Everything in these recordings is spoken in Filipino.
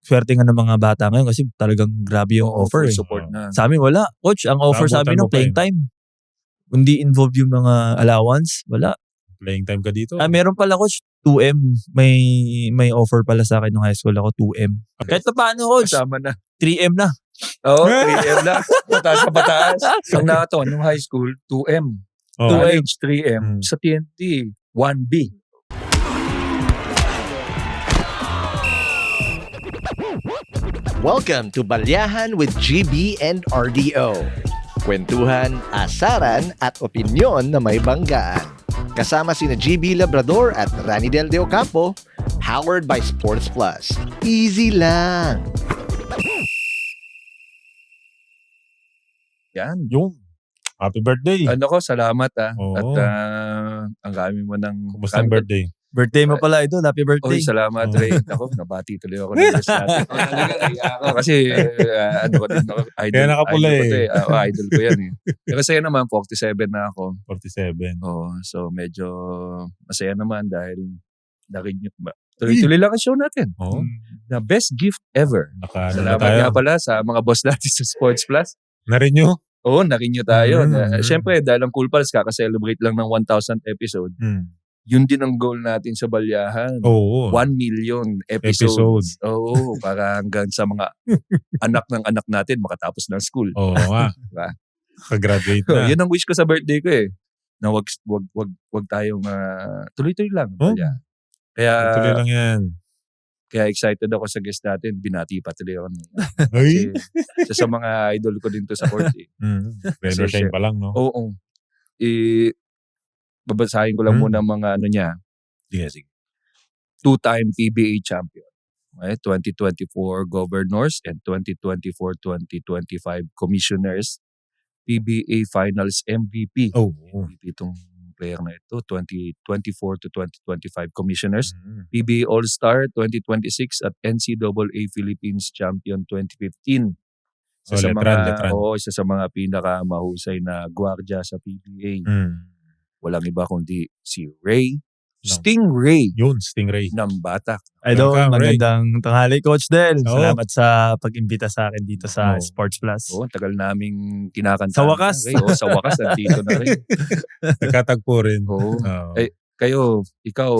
swerte nga ng mga bata ngayon kasi talagang grabe yung offer. Support na. Sa amin wala. Coach, ang offer sa amin ng playing time. Hindi involved yung mga allowance. Wala. Playing time ka dito? Meron pala coach, 2M. May offer pala sa akin nung high school ako, 2M. Kahit na paano coach, kasama na. 3M na. 3M na. Mataas sa bataas. Ang nakaton, nung high school, 2M. 2H, 3M. Sa TNT, 1B. Welcome to Balyahan with GB and RDO. Kwentuhan, asaran at opinyon na may banggaan. Kasama sina GB Labrador at Ranidel De Ocampo, powered by Sports Plus. Easy lang. Yan. Yung happy birthday. Salamat Oo. At ang dami mo ng... Kumusta ang birthday? Birthday mo pala ito. Happy birthday. Salamat Ray. Ako, nabati tuloy ako ng guest natin. Kasi ko din ako. Kaya nakapula idol ko yan Pero masaya naman, 47 na ako. 47. So medyo masaya naman dahil tuloy-tuloy lang ang show natin. The best gift ever. Salamat nga pala sa mga boss natin sa Sports Plus. Na-renew? Oo, na-renew tayo. Siyempre, dahil ang Cool Pals, kaka-celebrate lang ng 1,000th episode. Yun din ang goal natin sa Balyahan. 1 million episodes. Oo, para hanggang sa mga anak ng anak natin makatapos ng school. Oo nga. Diba? Ka-graduate na. Yun ang wish ko sa birthday ko na wag tayong tuloy-tuloy lang. Kaya tuloy lang yan. Kaya excited ako sa guest natin. Binati pa tuloy ako. Ay! Kasi sa mga idol ko din to sa court. Regular time pa lang, no? Oo. Babasahin ko lang muna mga niya. Sige. 2-time PBA champion. 2024 Governors and 2024-2025 Commissioners. PBA Finals MVP. MVP itong player na ito. 2024 to 2025 Commissioners. PBA All-Star 2026 at NCAA Philippines Champion 2015. Isa sa mga pinakamahusay na gwardiya sa PBA. Walang iba kundi si Ray Stingray. Yun, Stingray. Ng Batak. Idol, magandang tanghali Coach Del. Salamat sa pag-imbita sa akin dito sa Sports Plus. Tagal naming kinakanta. Sa wakas. Sa wakas, nandito na rin. Nagkatagpo rin. Kayo, ikaw,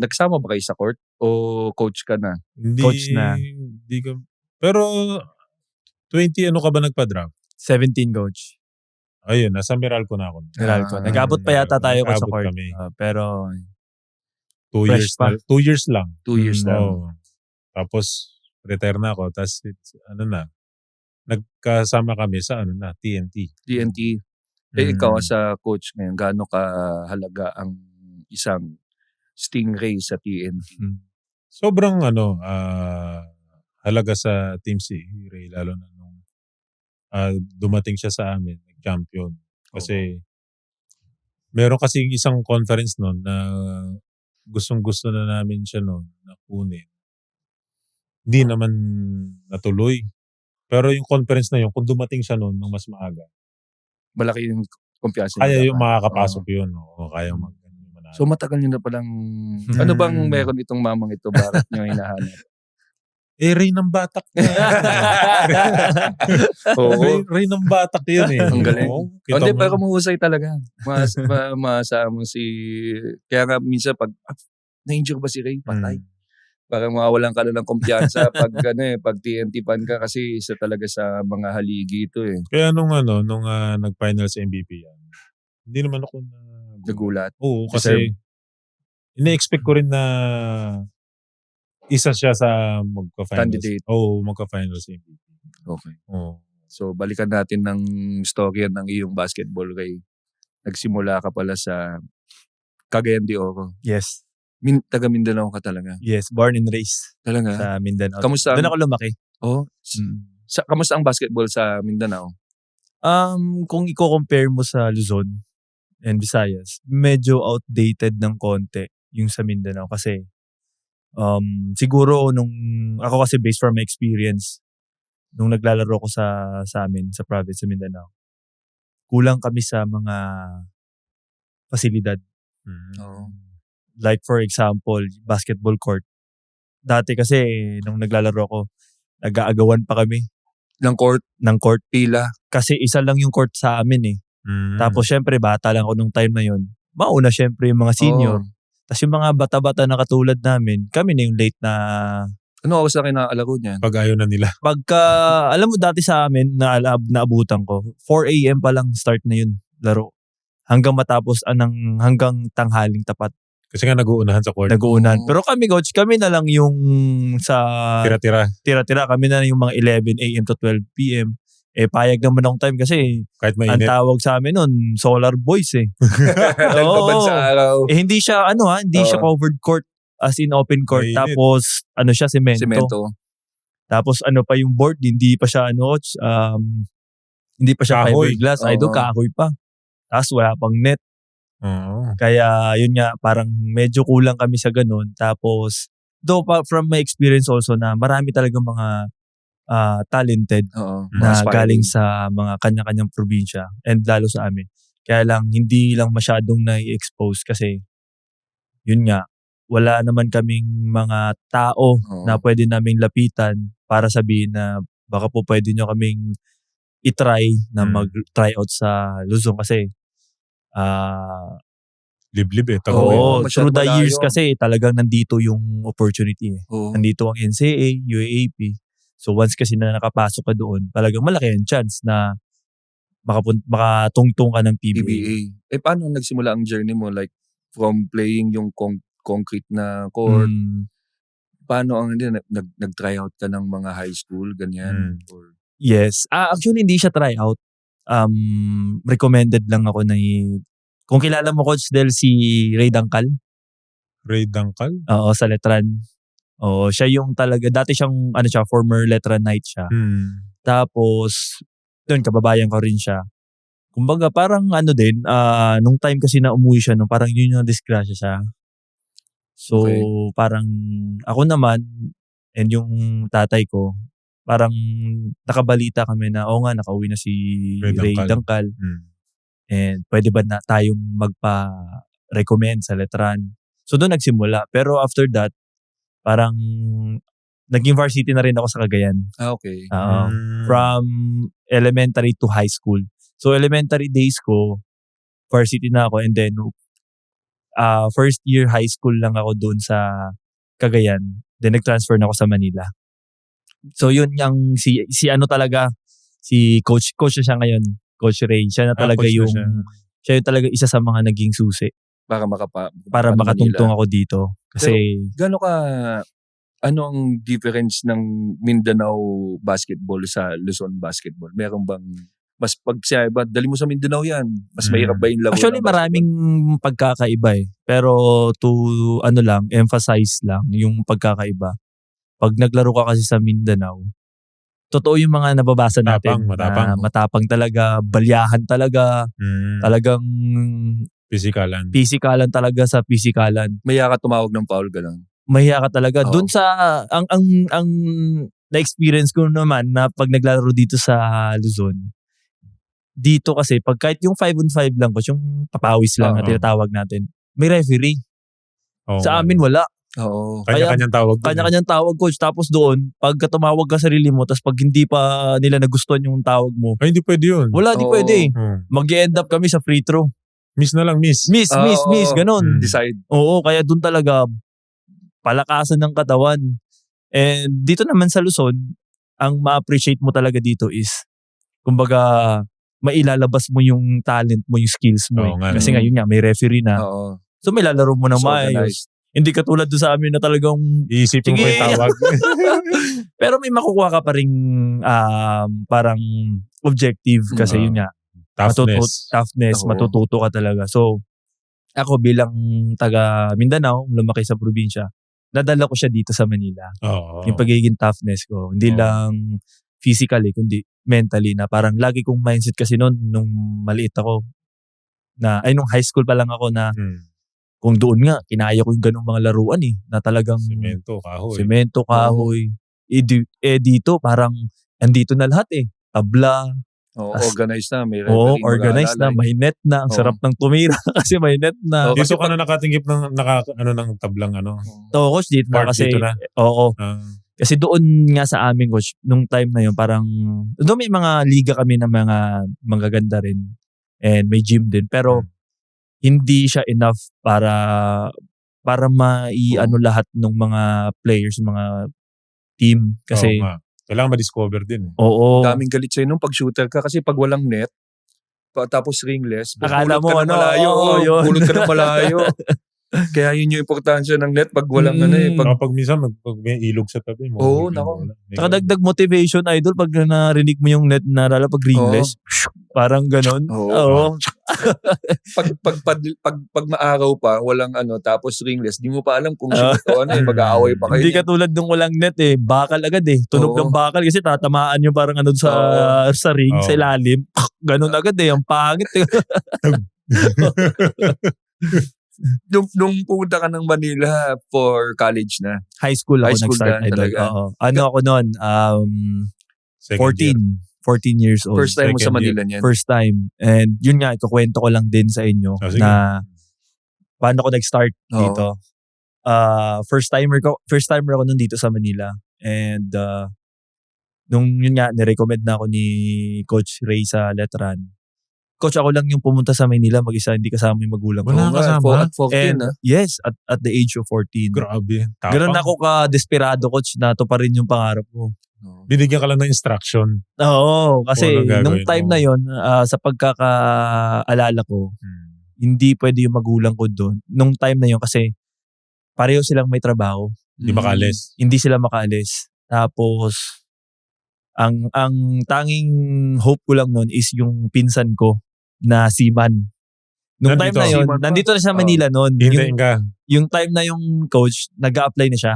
nagsama ba kayo sa court? O coach ka na? Coach na. Hindi ko. Pero, 20 ka ba nagpa-draft? 17 coach. Ayun, nasa Meralco na ako. Meralco. Nag-abot pa yata tayo sa court. Pero 2 years pa. 2 years lang. 2 years lang. Tapos retire na ako. Tapos nagkasama kami sa TNT. Ikaw sa coach ngayon, gaano kahalaga ang isang Stingray sa TNT? Sobrang halaga sa team si Ray, lalo na nung dumating siya sa amin, champion. Kasi meron kasi isang conference noon na gustong-gusto na namin siya noon na kunin. Hindi naman natuloy. Pero yung conference na yun, kung dumating siya noon ng mas maaga, malaki yung kumpiyansa. Kaya yung makakapasok yun. Kaya So matagal nyo na palang, ano bang meron itong mamang ito? Bakit nyo hinahanap? Ray ng Batak. Ray ng Batak yun Ang galing. Hindi, pero mahusay talaga. Masama si... Kaya nga minsan pag na-injure ba si Ray? Patay. Parang mawawalan ka na ng kumpiyansa pag TNT fan ka kasi isa talaga sa mga haligi ito . Kaya nung nag-finals MVP yan, hindi naman ako nagulat. Oo, kasi ina-expect ko rin na isa siya sa magka-finals. Candidate. Magka-finals MVP. Okay. So, balikan natin ng storya ng iyong basketball kay nagsimula ka pala sa Cagayan de Oro. Yes. Taga Mindanao ka talaga? Yes, born and raised. Talaga? Sa Mindanao. Kamusta? Doon ako lumaki. Kamusta ang basketball sa Mindanao? Kung i-compare mo sa Luzon and Visayas, medyo outdated ng konti yung sa Mindanao kasi siguro nung ako kasi based from my experience nung naglalaro ko sa amin sa province sa Mindanao, kulang kami sa mga pasilidad. Like for example, basketball court. dati kasi nung naglalaro ako, nag-aagawan pa kami Ng court, ng court. pila. Kasi isa lang yung court sa amin eh. Tapos syempre, bata lang ako nung time na yun. Mauna syempre yung mga senior. Oo. Tapos yung mga bata-bata na katulad namin, kami na yung late na... Ano oras na kinaalaro niyan? Pag ayaw na nila. Pagka, alam mo dati sa amin, naabutan ko, 4 a.m. pa lang start na yun, laro. Hanggang matapos, hanggang tanghaling tapat. Kasi nga nag-uunahan sa court. Nag-uunan. Pero kami coach, kami na lang yung sa Tira-tira. kami na lang yung mga 11 a.m. to 12 p.m. Payag naman akong time kasi Kahit ang mainit. tawag sa amin nun, Solar Boys eh. Dahil Oo. babad sa araw. Hindi siya hindi siya covered court as in open court. Mainit. Tapos siya semento. Semento. Tapos pa yung board, hindi pa siya hindi pa siya Kahoy. fiberglass. Oo. Kahoy pa. Tapos wala pang net. Oo. Kaya yun nga, parang medyo kulang kami sa ganun. Tapos, from my experience also na marami talagang mga talented Oo. na Aspiring. galing sa mga kanya-kanyang probinsya and lalo sa amin. Kaya lang, hindi lang masyadong na-expose kasi yun nga, wala naman kaming mga tao Oo. na pwede naming lapitan para sabihin na baka po pwede nyo kaming itry na mag-try out sa Luzon kasi Liblib eh. Oo, masyado through the malayo. years kasi talagang nandito yung opportunity eh. Oo. Nandito ang NCAA, UAAP. So once kasi na nakapasok ka doon, talagang malaki ang chance na makatungtong ka ng PBA. PBA. Paano nagsimula ang journey mo? Like, from playing yung concrete na court, paano ang nag-try out ka ng mga high school, ganyan? Or, Yes. Actually, hindi siya try out. Recommended lang ako kung kilala mo Coach Del, si Ray Dangkal. Ray Dangkal? Oo, sa Letran. Oo, siya yung talaga, dati siyang, former Letran Knight siya. Tapos, doon, kababayan ko rin siya. Kumbaga, parang nung time kasi na umuwi siya, parang yun yung disgrasya siya. So, Okay. parang, ako naman, and yung tatay ko, parang nakabalita kami na, nga, nakauwi na si Ray Dangkal. And pwede ba na tayong magpa-recommend sa Letran? So, doon nagsimula. Pero after that, parang naging varsity na rin ako sa Cagayan. okay. From elementary to high school. So, elementary days ko, varsity na ako. And then, first year high school lang ako doon sa Cagayan. Then, nag-transfer na ako sa Manila. So, yun yung si coach na siya ngayon. Coach Ray. Siya na talaga coach na yung, siya yung talaga isa sa mga naging susi. Para makatungtong ako dito. Kasi, ano ang difference ng Mindanao basketball sa Luzon basketball? Meron bang, mas pag siya ba, dali mo sa Mindanao yan, mas mahirap ba yung laro actually, ng basketball? maraming pagkakaiba eh. Pero emphasize lang yung pagkakaiba. Pag naglaro ka kasi sa Mindanao, totoo yung mga nababasa natin. Matapang talaga, balyahan talaga, talagang pisikalan talaga sa pisikalan. Mahiya ka tumawag ng foul, gano'n. Mahiya ka talaga. Oo. Doon sa, ang na-experience ko naman na pag naglalaro dito sa Luzon, dito kasi, pag kahit yung 5-on-5 lang, yung papawis lang na tinatawag natin, may referee. Sa amin, wala. Oo. Kanya-kanyang tawag. Kanya-kanyang tawag, coach. Tapos doon, pagka tumawag ka sarili mo, tapos pag hindi pa nila nagustuhan yung tawag mo, Ay, hindi pwede yun. wala, di Oo. pwede. Mag-end up kami sa free throw. Miss na lang, miss. Miss, ganun. Decide. Oo, kaya doon talaga, palakasan ng katawan. And dito naman sa Luzon, ang ma-appreciate mo talaga dito is, kumbaga, mailalabas mo yung talent mo, yung skills mo. Oo nga. Kasi ngayon nga, may referee na. Oo. So, may lalaro mo na So maayos. Hindi katulad doon sa amin na talagang Iisipin mo Sige. yung tawag. pero may makukuha ka pa rin parang objective kasi yun nga. Toughness, Oo. matututo ka talaga. So, ako bilang taga Mindanao, lumaki sa probinsya, nadala ko siya dito sa Manila. Oo. Yung pagiging toughness ko. Hindi Oo. lang physically, kundi mentally na parang lagi kong mindset kasi nung maliit ako, nung high school pa lang ako na kung doon nga, kinaya ko yung ganung mga laruan na talagang semento, kahoy. Dito parang andito na lahat tabla, Organized na. May Oo, referee organized na. May net na. Ang sarap ng tumira kasi may net na. Dito ka na nakatinggip ng ng tablang Oo, coach, dito na kasi. Dito na. Oo. Kasi doon nga sa amin, coach, nung time na yun, parang, doon may mga liga kami na mga ganda rin. And may gym din. Pero, hindi siya enough para lahat ng mga players, mga team. Kasi, kailangan ma-discover din. Oo. Daming galit sa'yo nung pag-shooter ka kasi pag walang net, tapos ringless, akala mo, bulot ka na malayo. Bulot ka na malayo. Kaya yun yung importansya ng net pag walang Pag minsan, pag may ilog sa tabi mo. Nako. Saka dagdag motivation, idol, pag narinig mo yung net na lalo pag ringless. Parang ganon. Oo. Pag maaraw pa, walang tapos ringless, di mo pa alam kung shoot o mag-aaway pa kayo. Hindi katulad nung walang net bakal agad Tunog ng bakal kasi tatamaan yung parang sa ring, sa ilalim. Ganon agad ang pangit. Nung pumunta ka ng Manila for college na? High school ako nag-start. Ano ako noon? 14 years old. First time mo sa Manila niyan? First time. And yun nga, ikukwento ko lang din sa inyo na paano ako nag-start dito. First timer ako nun dito sa Manila. And nung yun nga, nirecommend na ako ni Coach Ray sa Letran. Coach, ako lang yung pumunta sa Manila mag-isa, hindi kasama yung magulang ko. Wala kasama? At 14, Yes, at the age of 14. Grabe. Ganun ako ka-desperado, Coach, na to pa rin yung pangarap ko. Binigyan ka lang ng instruction. Oo, kasi nung time na yon sa pagkakaalala ko, hindi pwede yung magulang ko doon. Nung time na yon kasi pareho silang may trabaho. Hindi makaalis. Hindi sila makaalis. Tapos, ang tanging hope ko lang noon is yung pinsan ko na seaman. Nung time na yun, nandito na sa Manila noon. Yung time na yung coach, nag-a-apply na siya.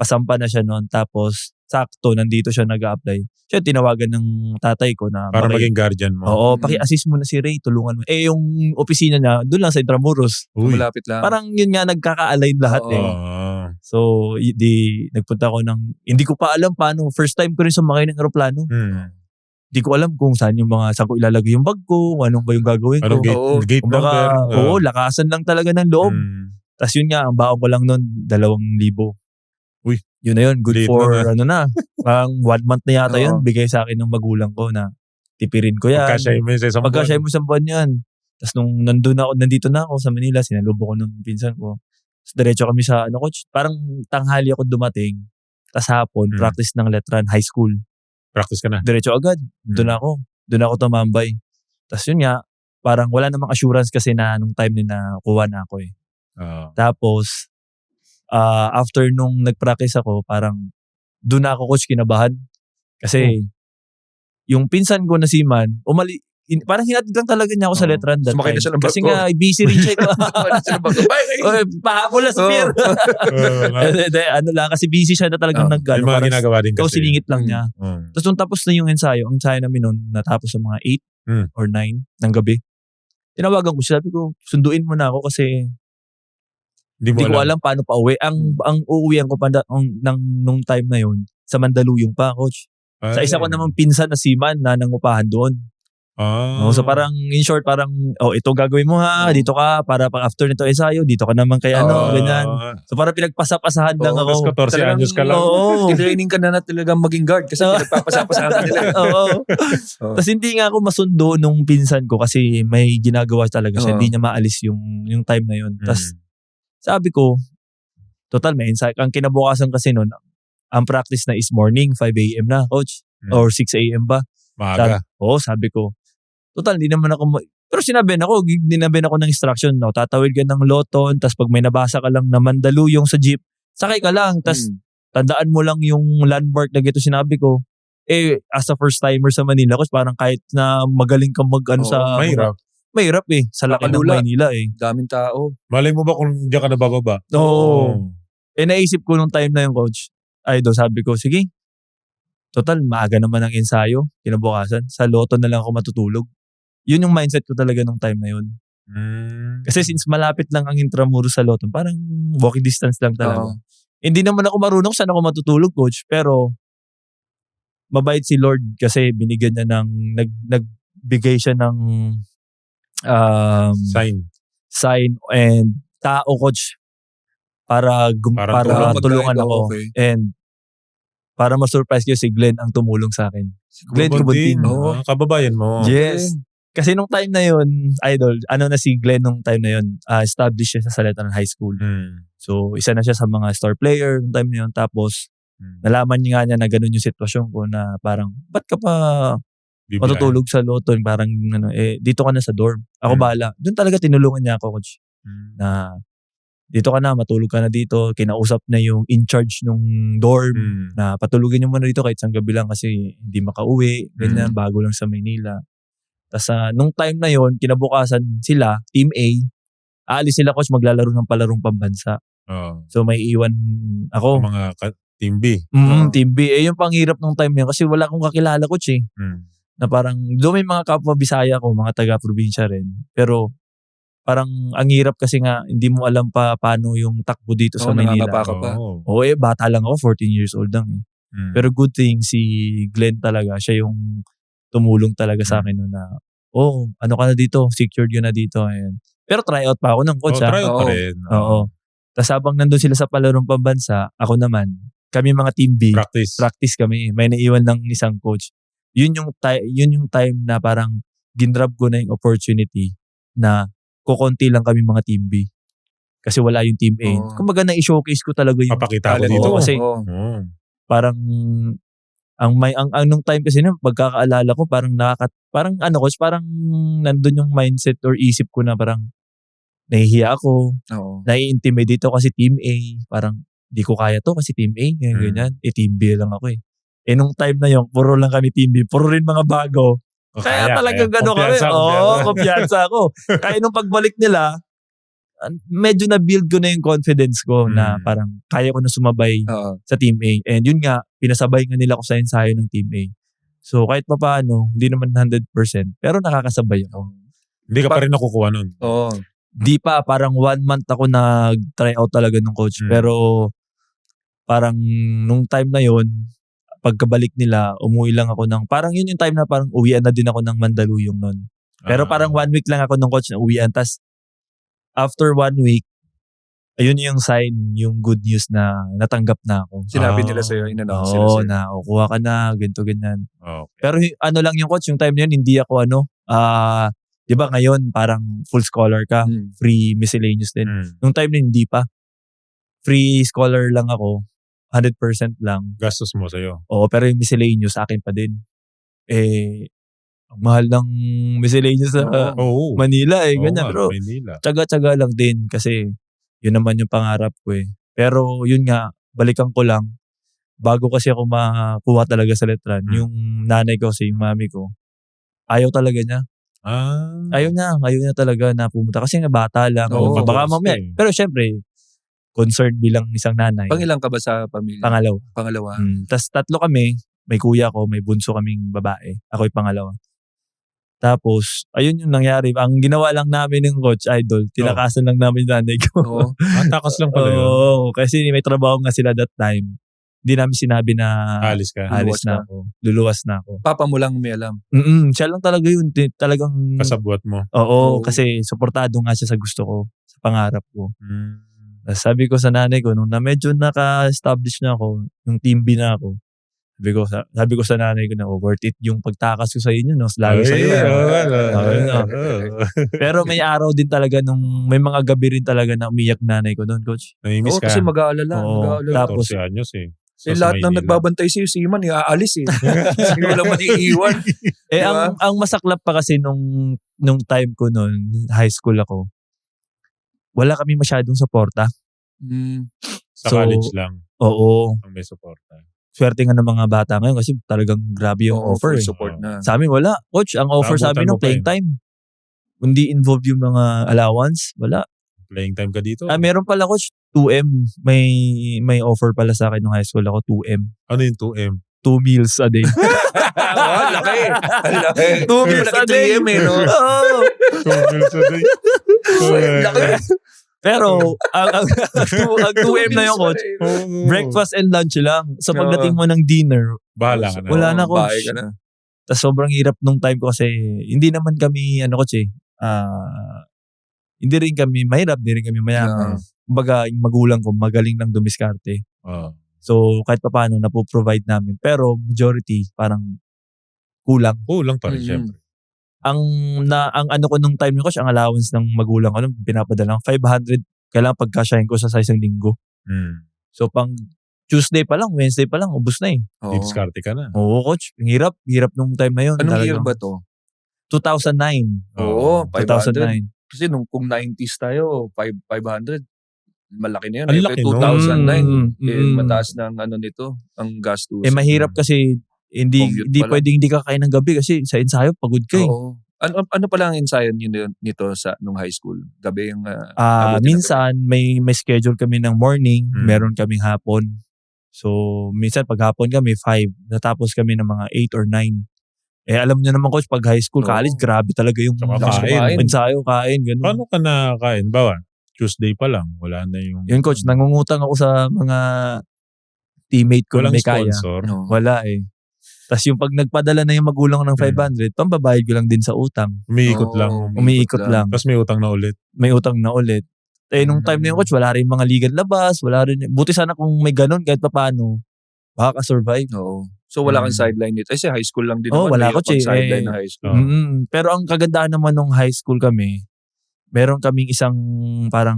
Pasampa na siya noon. Tapos, sakto, nandito siya nag-a-apply. Siya, tinawagan ng tatay ko na... Para maging guardian mo. Oo, paki-assist mo na si Ray, tulungan mo. Yung opisina niya, doon lang sa Intramuros. Malapit lang. Parang yun nga, nagkaka-align lahat So, nagpunta ako hindi ko pa alam paano. First time ko rin sumakay ng aeroplano. Di ko alam kung saan ko ilalagay yung bag ko, anong ba yung gagawin ko. Gate number. Lakasan lang talaga ng loob. Tapos yun nga, ang baon ko lang nun, 2,000. Uy. Yun na yun, good for, parang 1 month na yata yun, bigay sa akin ng magulang ko na tipirin ko yan. Pagkasya mo sa buwan yan. Tapos nung nandito na ako sa Manila, sinalubo ko ng pinsan ko. Tapos diretso kami sa, coach, parang tanghali ako dumating. Tapos hapon, practice ng Letran, high school. Practice ka na? Diretso agad. Doon ako tumambay. Tapos yun nga, parang wala namang assurance kasi na nung time na kuha na ako Tapos, after nung nag-practice ako, parang doon ako, coach, kinabahan. Kasi yung pinsan ko na si Man, parang hinatid lang talaga niya ako sa Letran that time. Siya ng kasi nga, busy rin siya. Pahabol na spear. Kasi busy siya na talagang May mga ginagawa din kasi. So, siningit lang niya. Tapos nung tapos na yung ensayo, ang ensayo namin nun, natapos sa mga 8 or 9 ng gabi. Tinawagan ko siya, sabi ko, sunduin mo na ako kasi hindi ko alam paano pa uwi. Ang uuwian ko pa nung time na yun, sa Mandaluyong pa, coach. Sa isa ko namang pinsan na seaman na nangupahan doon. So parang, in short, parang, ito gagawin mo dito ka, para pag after nito ensayo, dito ka naman kay ganyan. So parang pinagpasapasahan lang ako. 14 anyos ka lang. Training ka na talagang maging guard kasi pinagpapasapasahan ka nila. Tapos hindi nga ako masundo nung pinsan ko kasi may ginagawa talaga siya. Hindi niya maalis yung time na yun. Tapos, sabi ko, total, may insight. Ang kinabukasan kasi nun, ang practice na is morning, 5 a.m. na, coach. Or 6 a.m. ba? Maaga. Sabi ko, total, hindi naman ako, pero sinabihan ako ng instruction, tatawid ka ng Loton, tapos pag may nabasa ka lang na Mandaluyong sa jeep, sakay ka lang, tapos tandaan mo lang yung landmark na gito sinabi ko. As a first timer sa Manila, coach, parang kahit na magaling kang sa... Mahirap sa laki ng Manila Daming tao. Malay mo ba kung diyan ka nabababa? Oo. Naisip ko nung time na yung coach, sabi ko, sige, total, maaga naman ang ensayo, kinabukasan. Sa Loton na lang ako matutulog. Yun yung mindset ko talaga nung time na yun. Kasi since malapit lang ang Intramuros sa Loton, parang walking distance lang talaga. Hindi naman ako marunong saan ako matutulog, coach. Pero, mabait si Lord kasi binigyan niya ng nagbigay siya ng sign and tao, coach, para tulungan ako. Okay. And para ma-surprise ko, si Glenn ang tumulong sa akin. Glenn Kubuntin. Kababayan mo. Yes. Kasi nung time na yun, idol, si Glenn nung time na yun, established siya sa Saletanan High School. So, isa na siya sa mga star player nung time na yun. Tapos, nalaman niya na ganun yung sitwasyon ko na parang, ba't ka pa matutulog sa loto? Parang, dito ka na sa dorm. Ako bahala. Doon talaga tinulungan niya ako, coach. Na, dito ka na, matulog ka na dito. Kinausap na yung in-charge nung dorm na patulugin niyo muna dito kahit isang gabi lang kasi hindi makauwi. Ganyan, bago lang sa Maynila. Tapos nung time na yon, kinabukasan sila, Team A, aalis sila, coach, maglalaro ng palarong pambansa. So may iwan ako. Mga Team B. Team B. Yung panghirap nung time na yun kasi wala akong kakilala, coach eh. Na parang, doon may mga kapwa Bisaya ko, mga taga-probinsya rin. Pero parang ang hirap kasi nga hindi mo alam pa paano yung takbo dito sa Manila. Bata lang ako, 14 years old lang eh. Pero good thing si Glenn talaga, siya yung tumulong talaga sa akin na ano ka na dito, secured yun na dito. Ayan. Pero tryout pa ako ng coach. Tryout pa rin. Oo. Tapos habang nandun sila sa palarong pambansa, ako naman, kami mga Team B, practice kami. May naiwan ng isang coach. Yun yung time na parang ginrab ko na yung opportunity na kukonti lang kami mga Team B. Kasi wala yung Team A. Kumbaga na-showcase ko talaga yung papakita ko dito. Kasi parang ang nung time kasi na pagkakaalala ko parang coach, parang nandun yung mindset or isip ko na parang nahihiya ako. Nai-intimidate ako kasi Team A. Parang di ko kaya to kasi Team A. Ganyan. Team B lang ako eh. Nung time na yun, puro lang kami Team B. Puro rin mga bago. Kaya talagang gano'n kami. Kumpiyansa ako. Kaya nung pagbalik nila, medyo na-build ko na yung confidence ko na parang kaya ko na sumabay sa Team A. And yun nga, pinasabay nga nila ako sa ensayo ng Team A. So kahit pa paano, hindi naman 100%, pero nakakasabay ako. Hindi ka pa rin nakukuha nun? Di pa, parang 1 month ako nag-try out talaga ng coach. Pero parang nung time na yun, pagkabalik nila, umuwi lang ako parang yun yung time na parang uwian na din ako ng Mandaluyong nun. Pero parang 1 week lang ako ng coach na uwian. Tas after 1 week, ayun yung sign, yung good news na natanggap na ako. Sinabi nila sa'yo, in-announce sila sa'yo. Na kuha ka na, ganito, ganyan. Okay. Pero ano lang yung coach, yung time na yun, hindi ako di ba ngayon, parang full scholar ka, free miscellaneous din. Nung time na hindi pa. Free scholar lang ako, 100% lang. Gastos mo sa'yo? Oo, pero yung miscellaneous sa akin pa din. Ang mahal ng miscellaneous sa Manila ganyan. Pero tsaga-tsaga lang din kasi yun naman yung pangarap ko eh. Pero yun nga, balikan ko lang. Bago kasi ako makuha talaga sa letran, yung nanay ko kasi yung mami ko, ayaw talaga niya. Ayaw niya talaga na pumunta. Kasi nga bata lang. Baka mamaya. Pero syempre, concerned bilang isang nanay. Pangilang ka ba sa pamilya? Pangalawa. Tapos 3 kami. May kuya ko, may bunso kaming babae. Ako'y pangalawa. Tapos, ayun yung nangyari. Ang ginawa lang namin ng coach, idol, tinakasan lang namin yung nanay ko. Takas lang pala yun. Kasi may trabaho nga sila that time. Hindi namin sinabi na alis na ako. Luluwas na ako. Papa mo lang may alam. Siya lang talaga yun. Talagang kasabuat mo. Oo. Kasi suportado nga siya sa gusto ko. Sa pangarap ko. Sabi ko sa nanay ko, nung na medyo naka-establish na ako, yung Team B na ako, sabi ko sa nanay ko na, worth it yung pagtakas ko sa inyo, no? Lalo sa iyo. Pero may araw din talaga may mga gabi rin talaga na umiyak nanay ko doon, coach. Namimiss ka. Kasi mag-aalala. Tapos, 14 anyos eh. Lahat ng nagbabantay sa'yo, si Iman, aalis eh. Hindi mo lang matiiwan. Ang masaklap pa kasi nung time ko noon, high school ako, wala kami masyadong suporta. Sa college lang. Oo. Ang may suporta. Swerte nga ng mga bata ngayon kasi talagang grabe yung offer. Support na. Sa amin wala. Coach, ang offer sa amin ng playing time. Hindi involved yung mga allowance. Wala. Playing time ka dito? Meron pala, coach, 2M. May offer pala sa akin nung high school ako, 2M. Ano yung 2M? 2 meals a day. Laki. 2 meals a day. 2 meals a day. Laki. Pero, ang 2M na yung coach, breakfast and lunch lang. So pagdating mo ng dinner, Bahala ka na. Wala na, coach. Bahay ka na. Tas sobrang hirap nung time ko kasi hindi naman kami, coach hindi rin kami mahirap, hindi rin kami mayaman. Kumbaga, yung magulang ko, magaling lang dumiskarte. So, kahit pa paano, napoprovide namin. Pero, majority, parang kulang. Kulang pa rin, syempre. Ang ano ko nung time ko, ang allowance ng magulang ko, pinapadala ko, 500, kailangan pagkasyahin ko sa isang linggo. So, pang Tuesday pa lang, Wednesday pa lang, ubos na eh. Diskarte ka na. Oo, coach. Hirap nung time na yun. Anong year ba to? 2009. Oo, 2009. Kasi kung 90s tayo, 500, malaki na yun. Ang laki 2009, mataas na ang nito, ang gastos. Mahirap kasi hindi pwedeng hindi ka kain ng gabi kasi sa ensayo pagod ka eh. Oo. Ano pala ang ensayo nito nung high school? Gabi yung... minsan may schedule kami ng morning, meron kaming hapon. So, minsan pag hapon kami 5, natapos kami ng mga 8 or 9. Alam niyo naman coach, pag high school, college, grabe talaga yung ensayo, kain, gano'n. Paano ka nakakain? Bawa, Tuesday pa lang, wala na yung... Yun coach, nangungutang ako sa mga teammate ko na may kaya. Sponsor? Wala eh. Tapos yung pag nagpadala na yung magulang ng 500, pambabayad ko lang din sa utang. Umiikot lang. Umiikot lang. Tapos may utang na ulit. Nung time na yung coach, wala rin mga ligan labas, wala rin. Buti sana kung may ganun kahit pa paano, baka survive. Oo. So wala kang sideline nito. Kasi high school lang din naman. Wala ko sideline na high school. Pero ang kagandahan naman nung high school kami, meron kaming isang parang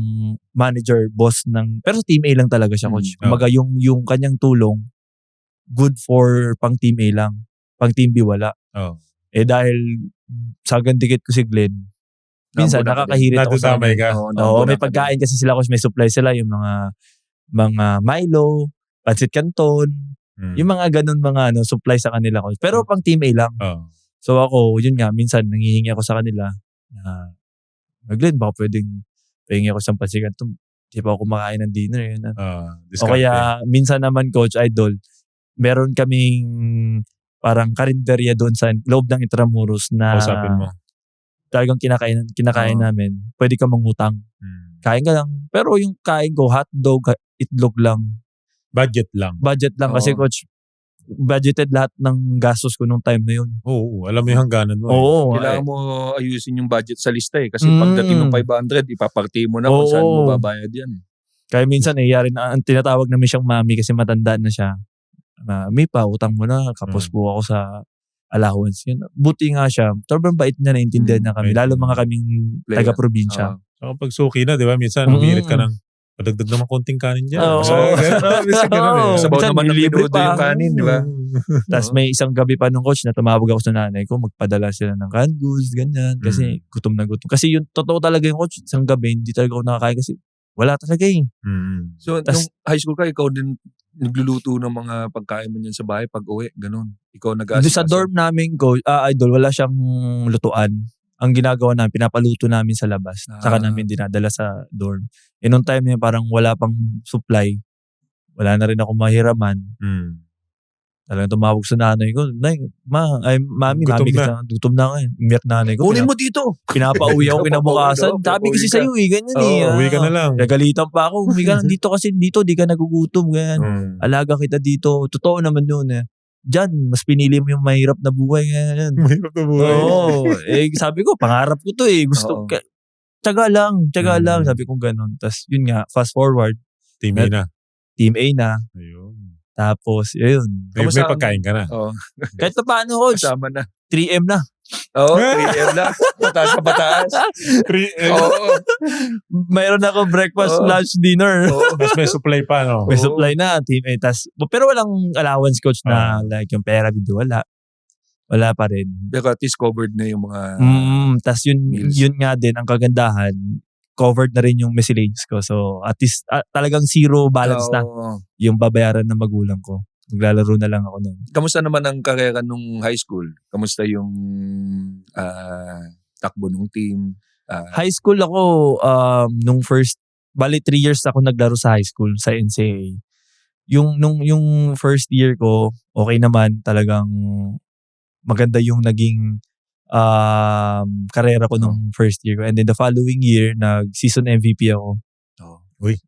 manager, boss ng, pero team A lang talaga siya coach. Kumbaga yung kanyang tulong, good for pang team A lang. Pang team B wala. Dahil sa dikit ko si Glenn, minsan nakakahirit ako sa ka. May pagkain kasi sila kasi may supply sila yung mga Milo, pancit canton, yung mga ganun supply sa kanila ko. Pero pang team A lang. So ako, yun nga, minsan nangihingi ako sa kanila na Glenn, baka pwedeng pahingi ako sa pancit canton. Di pa ako kumakain ng dinner. Yun. O kaya minsan naman coach, idol, meron kaming parang karinderya doon sa loob ng Intramuros na kausapin mo. Talagang kinakain namin. Pwede ka mangutang. Kain ka lang. Pero yung kain ko, hotdog, itlog lang. Budget lang. Kasi coach, budgeted lahat ng gastos ko nung time na yun. Oo, alam mo yung hangganan mo. Kailangan mo ayusin yung budget sa lista eh. Kasi pagdating ng 500, ipaparty mo na kung saan mo babayad yan. Kaya minsan yari na, ang tinatawag namin siyang mami kasi matanda na siya. Mami pa, utang mo na. Kapos po ako sa allowance. Yun. Buti nga siya. Sobrang bait niya, naintindihan na kami. Lalo mga kaming taga-probinsya. So kapag suki na, di ba? Minsan, umirit ka ng padagdag naman konting kanin dyan. Sabaw naman ng minuto yung kanin, di ba? Tapos may isang gabi pa nung coach na tumawag ako sa nanay ko, magpadala sila ng canned goods, ganyan. Kasi gutom na gutom. Kasi yung totoo talaga yung coach, isang gabi, hindi talaga ako nakakain kasi wala talaga eh. So, nung high school ka, ikaw din nagluluto ng mga pagkain mo niyan sa bahay pag uwi, ganun. Ikaw nag-aasikaso. Sa dorm namin, idol, wala siyang lutuan. Ang ginagawa namin, pinapaluto namin sa labas. Saka namin dinadala sa dorm. Nung time na yun, parang wala pang supply. Wala na rin ako mahiraman. Talagang tumawag sa nanay ko, mami, gutom na nga. Umiyak nanay ko. Kunin mo dito. Pinapauwi ako kinabukasan. Sabi kasi sa'yo ganyan uwi ka na lang. Nagalitan pa ako. Uwi ka lang dito kasi dito, di ka nagugutom. Ganyan. Alaga kita dito. Totoo naman yun eh. Diyan, mas pinili mo yung mahirap na buhay. Ganyan. Mahirap na buhay. Sabi ko, pangarap ko to eh. Gusto ko. Tsaga lang. Sabi ko ganun. Tapos yun nga, fast forward. Team A na. Ayun. Tapos, yun. May pagkain ka na. Kahit na paano, coach. Kasama na. 3M na. 3M na. Pataas sa pataas. 3M. Mayroon ako breakfast, lunch, dinner. Tapos may supply pa, no? May supply na. Pero walang allowance, coach, na like yung pera, wala. Wala pa rin. Pero at least covered na yung mga Tapos yun nga din, ang kagandahan, covered na rin yung miscellaneous ko. So, at least, talagang zero balance na yung babayaran ng magulang ko. Maglalaro na lang ako nun. Kamusta naman ang karera nung high school? Kamusta yung takbo nung team? High school ako, nung first, 3 years ako naglaro sa high school, sa NCAA. Yung first year ko, okay naman, talagang maganda yung naging karera ko nung first year ko. And then the following year, nag-season MVP ako.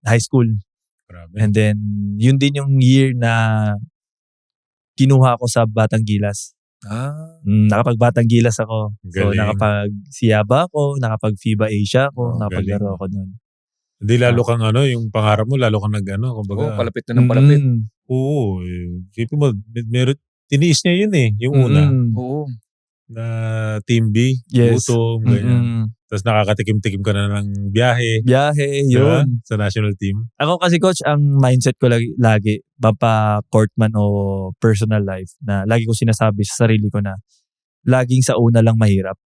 High school. Grabe. And then, yun din yung year na kinuha ko sa Batang Gilas. Nakapag Batang Gilas ako. So Galing. nakapag Siaba ako, nakapag FIBA Asia ako, nakapaglaro ako doon. Hindi lalo kang yung pangarap mo, lalo kang kumbaga. Palapit na ng palapit. Oo. Sipin mo, tiniis niya yun yung una. Oo. Na Team B, Yes. gutom, ganyan. Tapos nakakatikim-tikim ka na ng biyahe. Biyahe, Diba? yun. Sa national team. Ako kasi coach, ang mindset ko lagi mapa court man o personal life, na lagi ko sinasabi sa sarili ko na laging sa una lang mahirap.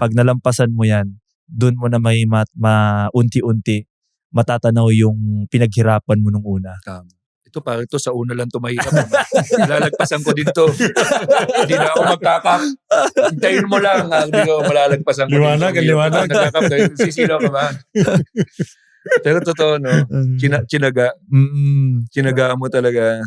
Pag nalampasan mo yan, dun mo na may unti-unti matatanaw yung pinaghirapan mo nung una. Tama. Ito parang ito sa una lang tumahirap. Lalagpasan ko din to. Hindi na ako magkakap. Hintayin mo lang. Hindi ko malalagpasan ko Liwanag, din. liwanag. Nagkakap dahil sisilaw ka ba? Pero totoo, no? Chinaga. Chinaga mo talaga.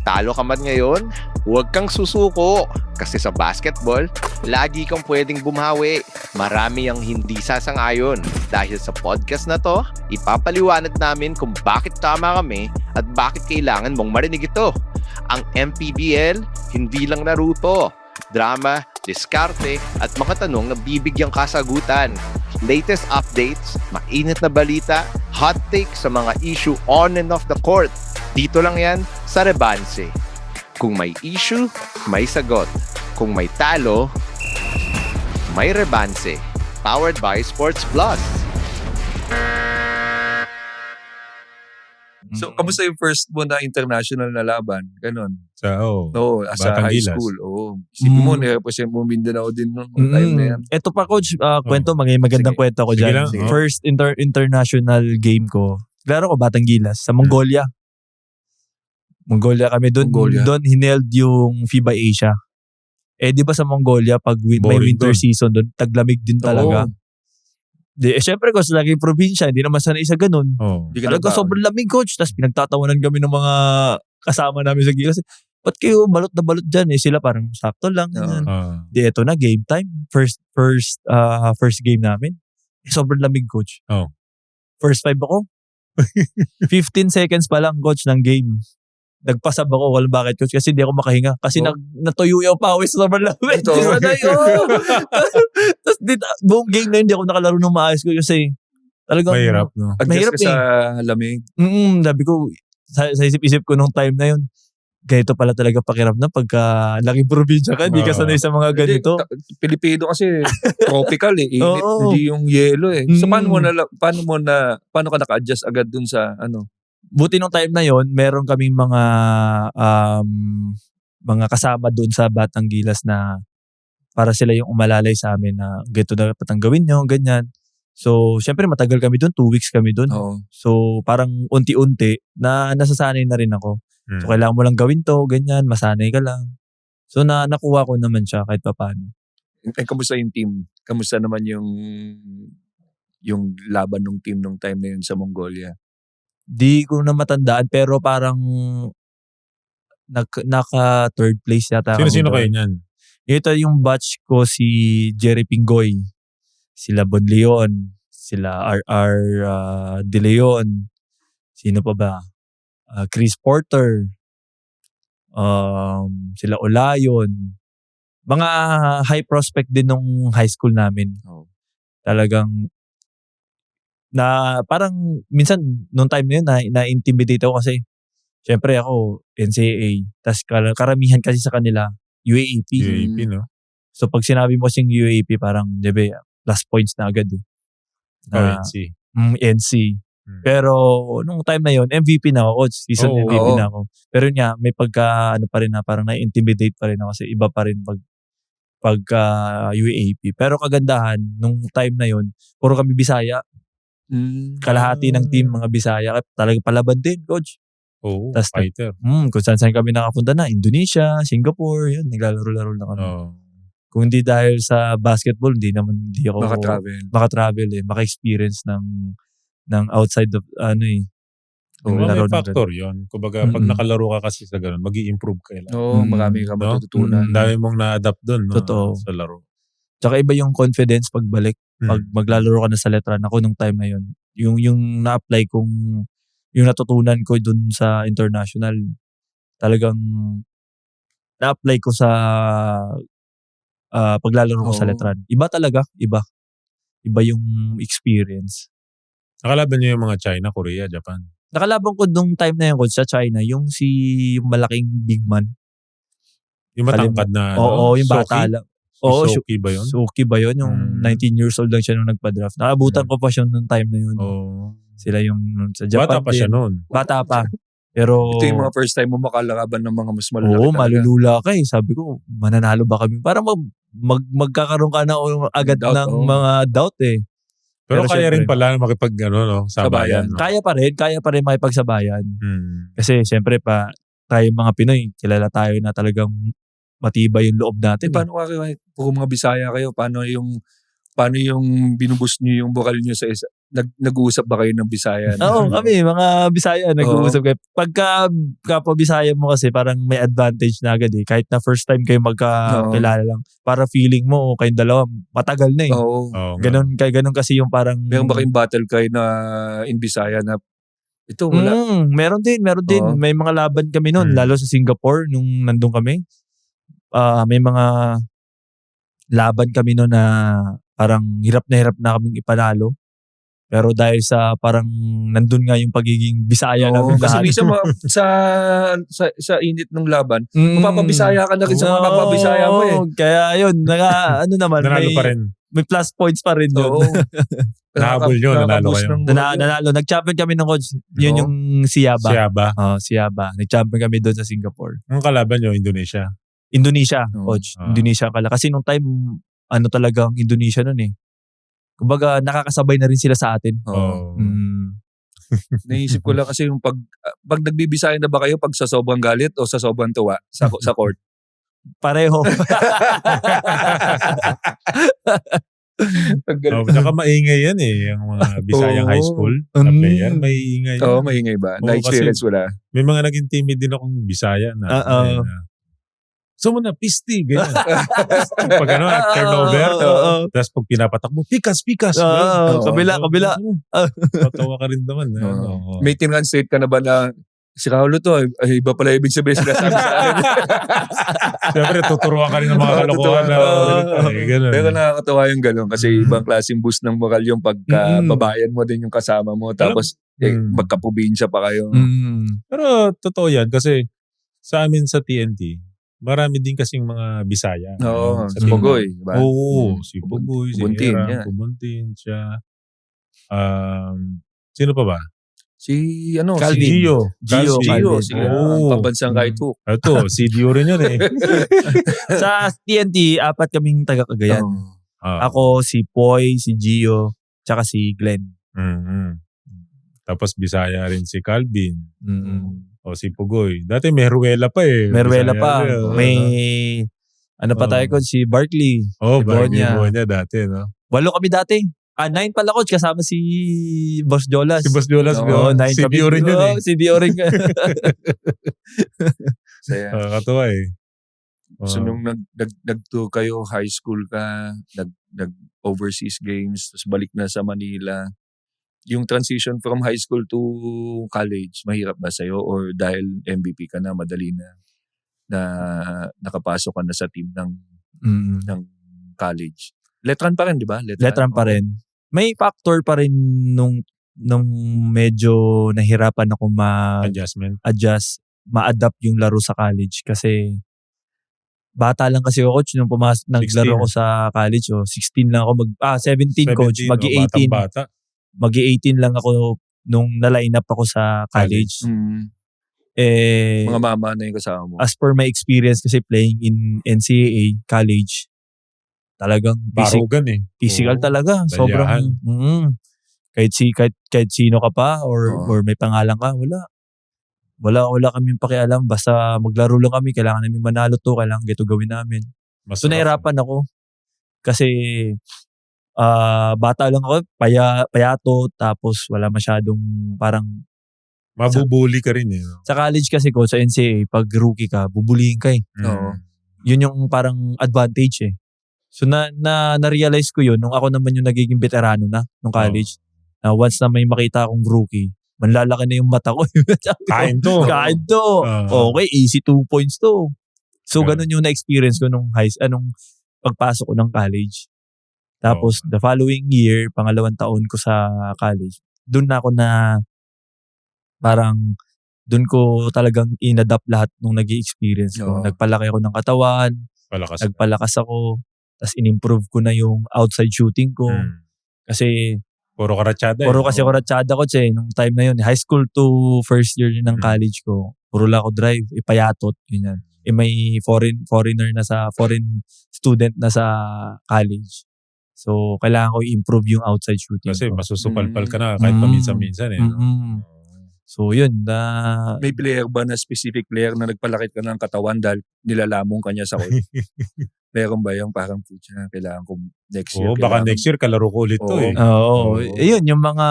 Talo ka man ngayon, huwag kang susuko. Kasi sa basketball, lagi kang pwedeng bumawi. Marami ang hindi sasang-ayon. Dahil sa podcast na to, ipapaliwanag namin kung bakit tama kami at bakit kailangan mong marinig ito. Ang MPBL, hindi lang naruto. Drama, diskarte, at mga tanong na bibigyang kasagutan. Latest updates, mainit na balita, hot take sa mga issue on and off the court. Dito lang yan sa Rebanse. Kung may issue, may sagot. Kung may talo, may Rebanse. Powered by Sports Plus. So, kamusta yung first mo na international na laban? Ganon. Oo, sa Batang high Gilas. school. Oo. Isipin mo, nirepresent mo Mindanao din noong time na yan. Ito pa coach, kwento, magandang kwento ko Sige dyan. lang. First international game ko, klaro ko Batang Gilas, sa Mongolia. Mongolia kami doon. Doon hineld yung FIBA Asia. Di ba sa Mongolia pag may winter season doon, taglamig din talaga. Syempre coach, laging probinsya, hindi naman sanay sa ganun. Talaga sobrang lamig coach. Tapos pinagtatawanan kami ng mga kasama namin sa Gilas. Ba't kayo balot na balot dyan? Sila parang sakto lang. Eto na, game time. First game namin. Sobrang lamig coach. First 5 ako. 15 seconds pa lang coach ng game. Nagpasab ako, walang bakit coach, kasi hindi ako makahinga. Kasi natuyo yung pawis sa sobrang lamig. Tapos buong game na hindi ako nakalaro ng maayos ko kasi talagang mahirap, no? Mahirap sa lamig. Sabi ko, sa isip-isip ko nung time na yun, ganito pala talaga pakiram na pagka laking probinsya ka, hindi ka sanay sa mga ganito. Pilipino kasi tropical init, hindi yung yelo So paano ka naka-adjust agad dun sa Buti nung time na yon, meron kaming mga kasama doon sa Batang Gilas na para sila yung umalalay sa amin na ganito na dapat ang gawin nyo, ganyan. So, syempre matagal kami doon, 2 weeks kami doon. So, parang unti-unti na nasasanay na rin ako. So, kailangan mo lang gawin to, ganyan, masanay ka lang. So, nakuha ko naman siya kahit papaano. Kamusta yung team? Kamusta naman yung laban ng team nung time na yun sa Mongolia? Di ko na matandaan pero parang naka third place yata. Sino kayo niyan? Ito yung batch ko, si Jerry Pingoy, sila Bon Leon, sila RR De Leon, sino pa ba? Chris Porter, sila Olayon. Mga high prospect din nung high school namin. Talagang na parang minsan nung time na yun na-intimidate ako kasi syempre ako NCAA, tas karamihan kasi sa kanila UAAP, no? So pag sinabi mo kasing UAAP parang diba plus points na agad NC. NC. Pero nung time na yun MVP na ako coach, season MVP na ako. Pero niya may pagka pa rin na parang na-intimidate pa rin ako kasi iba pa rin pagka UAAP. Pero kagandahan nung time na yun puro kami Bisaya. Kalahati ng team mga Bisaya, talagang palaban din coach. Tas, fighter. Kung saan kami nakapunta na, Indonesia, Singapore, yun, naglalaro-laro na kami. Kung hindi dahil sa basketball, hindi ako maka-travel maka-experience ng outside of May factor yun. Kumbaga, pag nakalaro ka kasi sa ganun, mag-i-improve ka lang. Marami ka matututunan. Dami mong na-adapt dun, no? Totoo. Sa laro. Tsaka iba yung confidence pagbalik. Pag maglalaro ka na sa letran, ako nung time na yun, yung na-apply kong, yung natutunan ko dun sa international, talagang na-apply ko sa paglalaro ko sa Oo. Letran. Iba talaga, iba. Iba yung experience. Nakalaban niyo yung mga China, Korea, Japan. Nakalaban ko nung time na yun, coach, sa China, yung malaking big man. Yung matangkad na, Oo, yung bata Soki? lang. Oo, Soki ba yun? Suki ba yun? Yung 19 years old lang siya nung nagpa-draft. Nakabutan ko pa siya nung time na yun. Oo. Sila yung sa Japan. Bata pa siya noon. Bata pa. Pero Ito yung mga first time mo makalakaban ng mga mas malalaki oo, talaga. malulula ka eh. Sabi ko, mananalo ba kami? Para magkakaroon ka na agad Doubt, ng oo. mga doubt eh. Pero kaya syempre, rin pala makipag sabayan. No? Kaya pa rin makipagsabayan. Hmm. Kasi syempre tayo mga Pinoy, kilala tayo na talagang matibay yung loob natin. Paano kayo, kung mga Bisaya kayo, paano yung binuboost niyo yung vocal niyo sa isa? Nag-uusap ba kayo ng Bisaya? Oo, kami, mga Bisaya, nag-uusap kayo. Pagka kapwa Bisaya mo kasi, parang may advantage na agad eh. Kahit na first time kayo magkakilala lang. Para feeling mo, kayong dalawa, matagal na eh. Oo. Ganon kasi yung parang... Meron ba kayong battle kayo na in Bisaya na ito wala? Meron din. Oo. May mga laban kami noon, lalo sa Singapore, nung nandun kami. May mga laban kami noon na parang hirap na kaming ipanalo. Pero dahil sa parang nandun nga yung pagiging Bisaya namin Kasi lahat. minsan sa init ng laban, mapapabisaya ka na rin sa mga kapabisaya mo eh. Kaya yun, ano naman, Nanalo pa rin. may plus points pa rin yun. Oo. Nahabol yun, nanalo kayo. Nanalo. Nag-champion kami ng coach. Yun Oo. yung Siaba. Siaba. Nag-champion kami doon sa Singapore. Ang kalaban nyo, Indonesia. Indonesia, Oo. coach. Indonesia kala. Kasi nung time, talagang Indonesia nun eh. Kumbaga, nakakasabay na rin sila sa atin. Oo. Naisip ko lang kasi yung pag nagbibisaya na ba kayo pag sa sobrang galit o sa sobrang tuwa sa court? Pareho. Saka maingay yan eh. Yung mga Bisayang high school na player, may ingay. Oo, maingay ba? Na-experience mo na? May mga naging timid din akong Bisaya na. So muna, pisti, ganyan. Pag turnover, tapos pag pinapatakbo, pikas. Kabila. Patawa ka rin naman. May tinranslate ka na ba na si Raulo to, iba pala ibig sabihin sinasabi sa akin. Siyempre, tuturuan ka rin ng mga kalokohan na gano'n. Pero nakakatawa yung gano'n kasi ibang klaseng boost ng moral yung pagka babayan mo din yung kasama mo tapos magkaprobinsya pa kayo. Pero totoo yan kasi sa amin sa TNT, marami din kasing mga Bisaya. Oo, sa si Pugoy. Diba? Oo, si Pugoy, si Kubuntin, Erang, yeah. Kubuntin siya. Sino pa ba? Si Calvin. Gio. Sige, pambansang kahit hook. Ito, si Dio rin yun eh. Sa TNT, 4 kaming taga-Cagayan. Ako, si Poy, si Gio, tsaka si Glenn. Tapos Bisaya rin si Calvin. O si Pugoy. Dati may Ruela pa eh. Meruela Bisaya pa. rin, May tayo ko, si Barkley. Barkley Bonya dati, no? 8 kami dati. 9 pala coach, kasama si Boss Jolas. Si Boss Jolas, Oo, 9 si kami. Dio rin yun eh. Si Dio rin. Saya. Katuwa eh. So nung nag-tour kayo, high school ka, nag-overseas games, tapos balik na sa Manila, yung transition from high school to college, mahirap ba sa'yo? Or dahil MVP ka na, madali na nakapasok ka na sa team ng college? Letran pa rin, di ba? Letran pa rin. May factor pa rin nung medyo nahirapan ako ma-adjust, ma-adapt yung laro sa college. Kasi bata lang kasi ako, coach, nung naglaro ako sa college. 16 lang ako, 17 coach, mag-18. Mag-18 lang ako nung na-line up ako sa college. Mga mama na yung kasama mo. As per my experience kasi playing in NCAA college, talagang physical talaga. Sobrang kahit sino ka pa or may pangalan ka, wala kaming pakialam. Basta maglaro lang kami, kailangan namin manalo to, kailangan ito gawin namin. So nahirapan ako kasi bata lang ako, payato, tapos wala masyadong parang mabubuli ka rin eh. Sa college kasi ko, sa NCAA, pag rookie ka, bubulihin ka eh. Yun yung parang advantage eh. So na-realize ko yun nung ako naman yung nagiging veterano na nung college. Once na may makita akong rookie, manlalaki na yung mata ko. Kain to. Okay, easy 2 points to. So, ganun yung na-experience ko nung pagpasok ko ng college. Tapos, the following year, pangalawang taon ko sa college, doon na ako parang, doon ko talagang in-adapt lahat nung nag-i-experience ko. Nagpalaki ako ng katawan, nagpalakas ako, tapos in-improve ko na yung outside shooting ko. Kasi, puro karatsada. Kasi karatsada ko, nung time na yun. High school to first year ng college ko, puro lang ako drive, ipayatot, ganyan. May foreign student na sa college. So, kailangan ko i-improve yung outside shooting kasi ko. masusupalpal ka na kahit paminsan-minsan eh. So, yun. May player ba na specific player na nagpalakit ka ng katawan dahil nilalamong kanya sa court? Meron ba yung parang future na kailangan ko next year? Baka next year kalaro ko ulit to eh. Oo. Yun, yung mga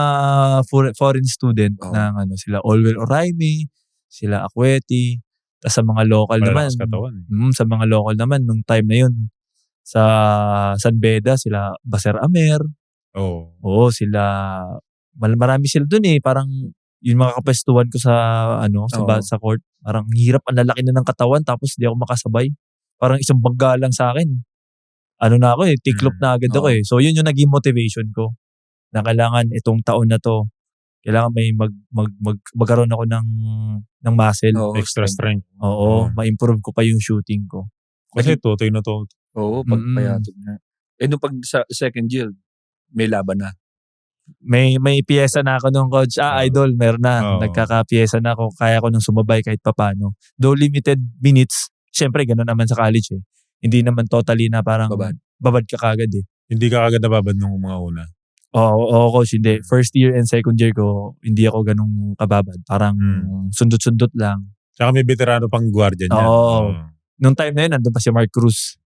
foreign student na sila Olwell Oraime, sila Akweti, tapos sa mga local Malalakas naman. katawan. Sa mga local naman, nung time na yun, sa San Beda, sila Baser Amer. Oo, sila, marami sila dun eh. Parang, yung mga kapestuhan ko sa court, parang hirap, ang lalaki na ng katawan, tapos di ako makasabay. Parang isang bangga lang sa akin. Na ako tiklop na agad ako eh. So, yun yung naging motivation ko. Na kailangan itong taon na to, kailangan may magkaroon ako ng muscle. Extra strength. Oo, ma-improve ko pa yung shooting ko. Kasi tutoy na to. Oo, pagpayatod na. Nung pag sa second year, may laban na. May piyesa na ako nung coach. Idol, meron na. Nagkaka-piyesa na ako. Kaya ko nang sumabay kahit papano. Though limited minutes, syempre ganoon naman sa college eh. Hindi naman totally na parang babad ka kagad eh. Hindi ka kagad nababad nung mga una? Oo, coach, hindi. First year and second year ko, hindi ako ganung kababad. Parang sundot-sundot lang. Tsaka may veterano pang guardian yan. Nung time na yun, nandun pa si Mark Cruz.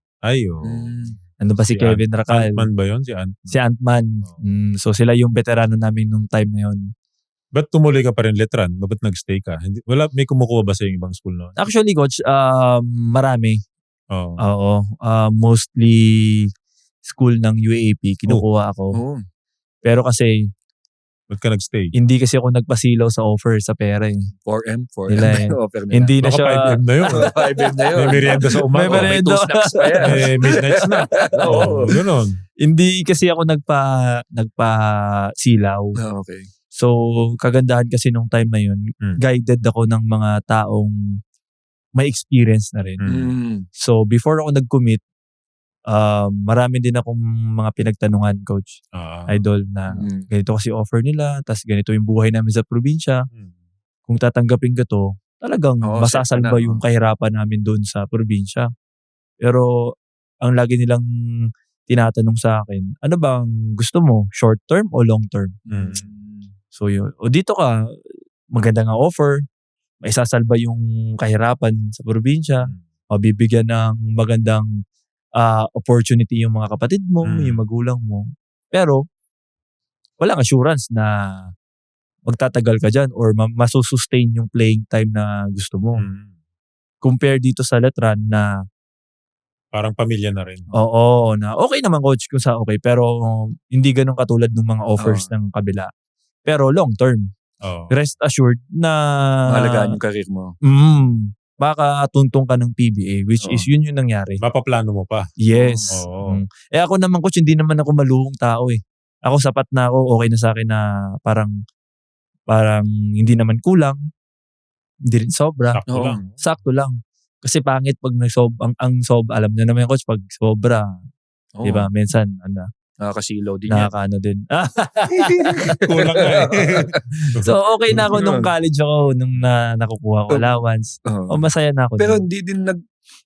Nandun pa si Kevin Racal. Antman ba yun? Si Antman. So sila yung veterano namin nung time na yun. Ba't tumuloy ka pa rin Letran? Ba't nag-stay ka? May kumukuha ba sa ibang school noon? Actually, coach, marami. Oo. Mostly school ng UAAP. Kinukuha ako. Pero kasi, ba't ka nag-stay? Hindi kasi ako nagpasilaw sa offer sa pera eh. 4M offer nila. Hindi na siya. 5M na yun. 5M na yun. May merienda sa umaga. May 2 snacks pa yan. May midnight snack. Gano'n. Hindi kasi ako nagpasilaw. Okay. So, kagandahan kasi nung time na yun, guided ako ng mga taong may experience na rin. So, before ako nag-commit, marami din akong mga pinagtanungan, coach, idol, na ganito kasi offer nila, tas ganito yung buhay namin sa probinsya. Kung tatanggapin ka to, talagang masasalba yung kahirapan namin doon sa probinsya. Pero, ang lagi nilang tinatanong sa akin, ano bang gusto mo? Short term o long term? So yun. O dito ka, maganda nga offer, maisasalba yung kahirapan sa probinsya, mabibigyan ng magandang opportunity yung mga kapatid mo, yung magulang mo. Pero, walang assurance na magtatagal ka dyan or masusustain yung playing time na gusto mo. Compare dito sa Letran na parang pamilya na rin. Oo, na okay naman coach kung sa okay, pero hindi ganun katulad ng mga offers ng kabila. Pero long term. Rest assured na mahalagaan yung career mo. Baka tuntong ka ng PBA, which is yun yung nangyari. Mapaplano mo pa. Yes. Ako naman coach, hindi naman ako maluhong tao eh. Ako sapat na ako, okay na sa akin na parang hindi naman kulang, hindi rin sobra. Sakto lang. Kasi pangit pag ang alam niyo naman coach, pag sobra, di ba, minsan, nakakasilaw din nakakaano din. Kulang na eh. So, okay na ako nung college ako, nung nakukuha ko allowance. Masaya na ako. Pero hindi din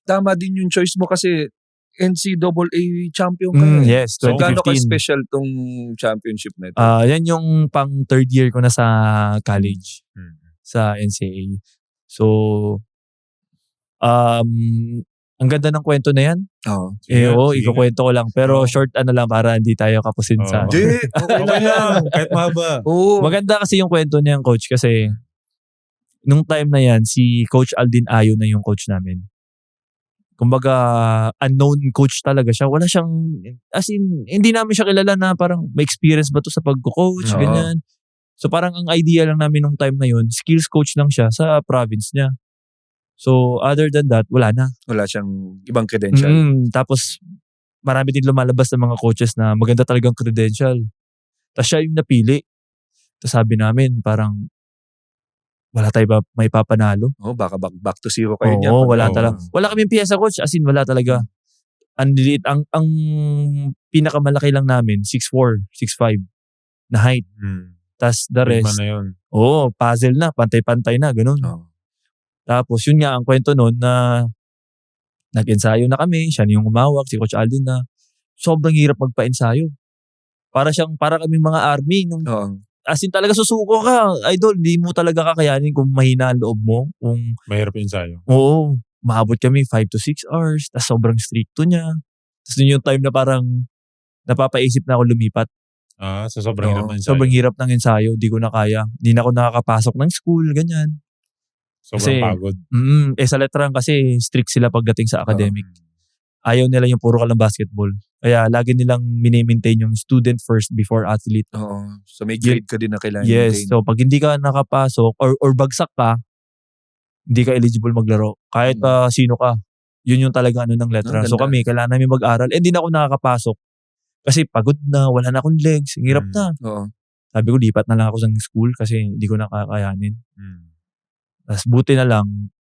tama din yung choice mo kasi NCAA champion ka. Yes, 2015. So, gaano ka-special tong championship na ito? Yan yung pang third year ko na sa college. Sa NCAA. So, ang ganda ng kwento na yan. Ikukwento ko lang. Pero short lang para hindi tayo kapusin sa... Okay lang. Kahit mahaba. Maganda kasi yung kwento niyan, coach. Kasi nung time na yan, si Coach Aldin Ayo na yung coach namin. Kumbaga, unknown coach talaga siya. Wala siyang... As in, hindi namin siya kilala na parang may experience ba to sa pag-coach, ganyan. So parang ang idea lang namin nung time na yun, skills coach lang siya sa province niya. So, other than that, wala na. Wala siyang ibang credential. Tapos, marami din lumalabas ng mga coaches na maganda talagang credential. Tapos siya yung napili. Tapos sabi namin, parang, wala tayo may papanalo. Baka back to zero kayo niya. Wala talaga. Wala kaming piyesa, coach. As in, wala talaga. Ang pinakamalaki lang namin, 6'4", 6'5" na height. Tapos the rest, na yun. Puzzle na, pantay-pantay na, ganun. Tapos yun nga, ang kwento nun na nag-ensayo na kami, siya na yung umawak, si Coach Alden na sobrang hirap magpa-ensayo. Para kaming mga army. As in talaga susuko ka, idol, di mo talaga kakayanin kung mahina ang loob mo. Kung mahirap yung ensayo. Oo, maabot kami 5 to 6 hours, tapos sobrang stricto niya. Tapos yun yung time na parang napapaisip na ako lumipat. So sobrang hirap ng ensayo. Sobrang hirap ng ensayo, di ko na kaya. Di na ako nakakapasok ng school, ganyan. Sobrang pagod. Sa Letran kasi strict sila pagdating sa academic. Ayaw nila yung puro ka lang basketball. Kaya lagi nilang mini-maintain yung student first before athlete. So may grade ka din na kailangan maintain. So pag hindi ka nakapasok or bagsak ka, hindi ka eligible maglaro. Kahit sino ka. Yun yung talaga ng Letran. So kami, kailangan namin mag-aral. Hindi na ako nakakapasok. Kasi pagod na, wala na akong legs. Hirap na. Sabi ko, lipat na lang ako sa school kasi hindi ko nakakayanin. Tapos buti na lang,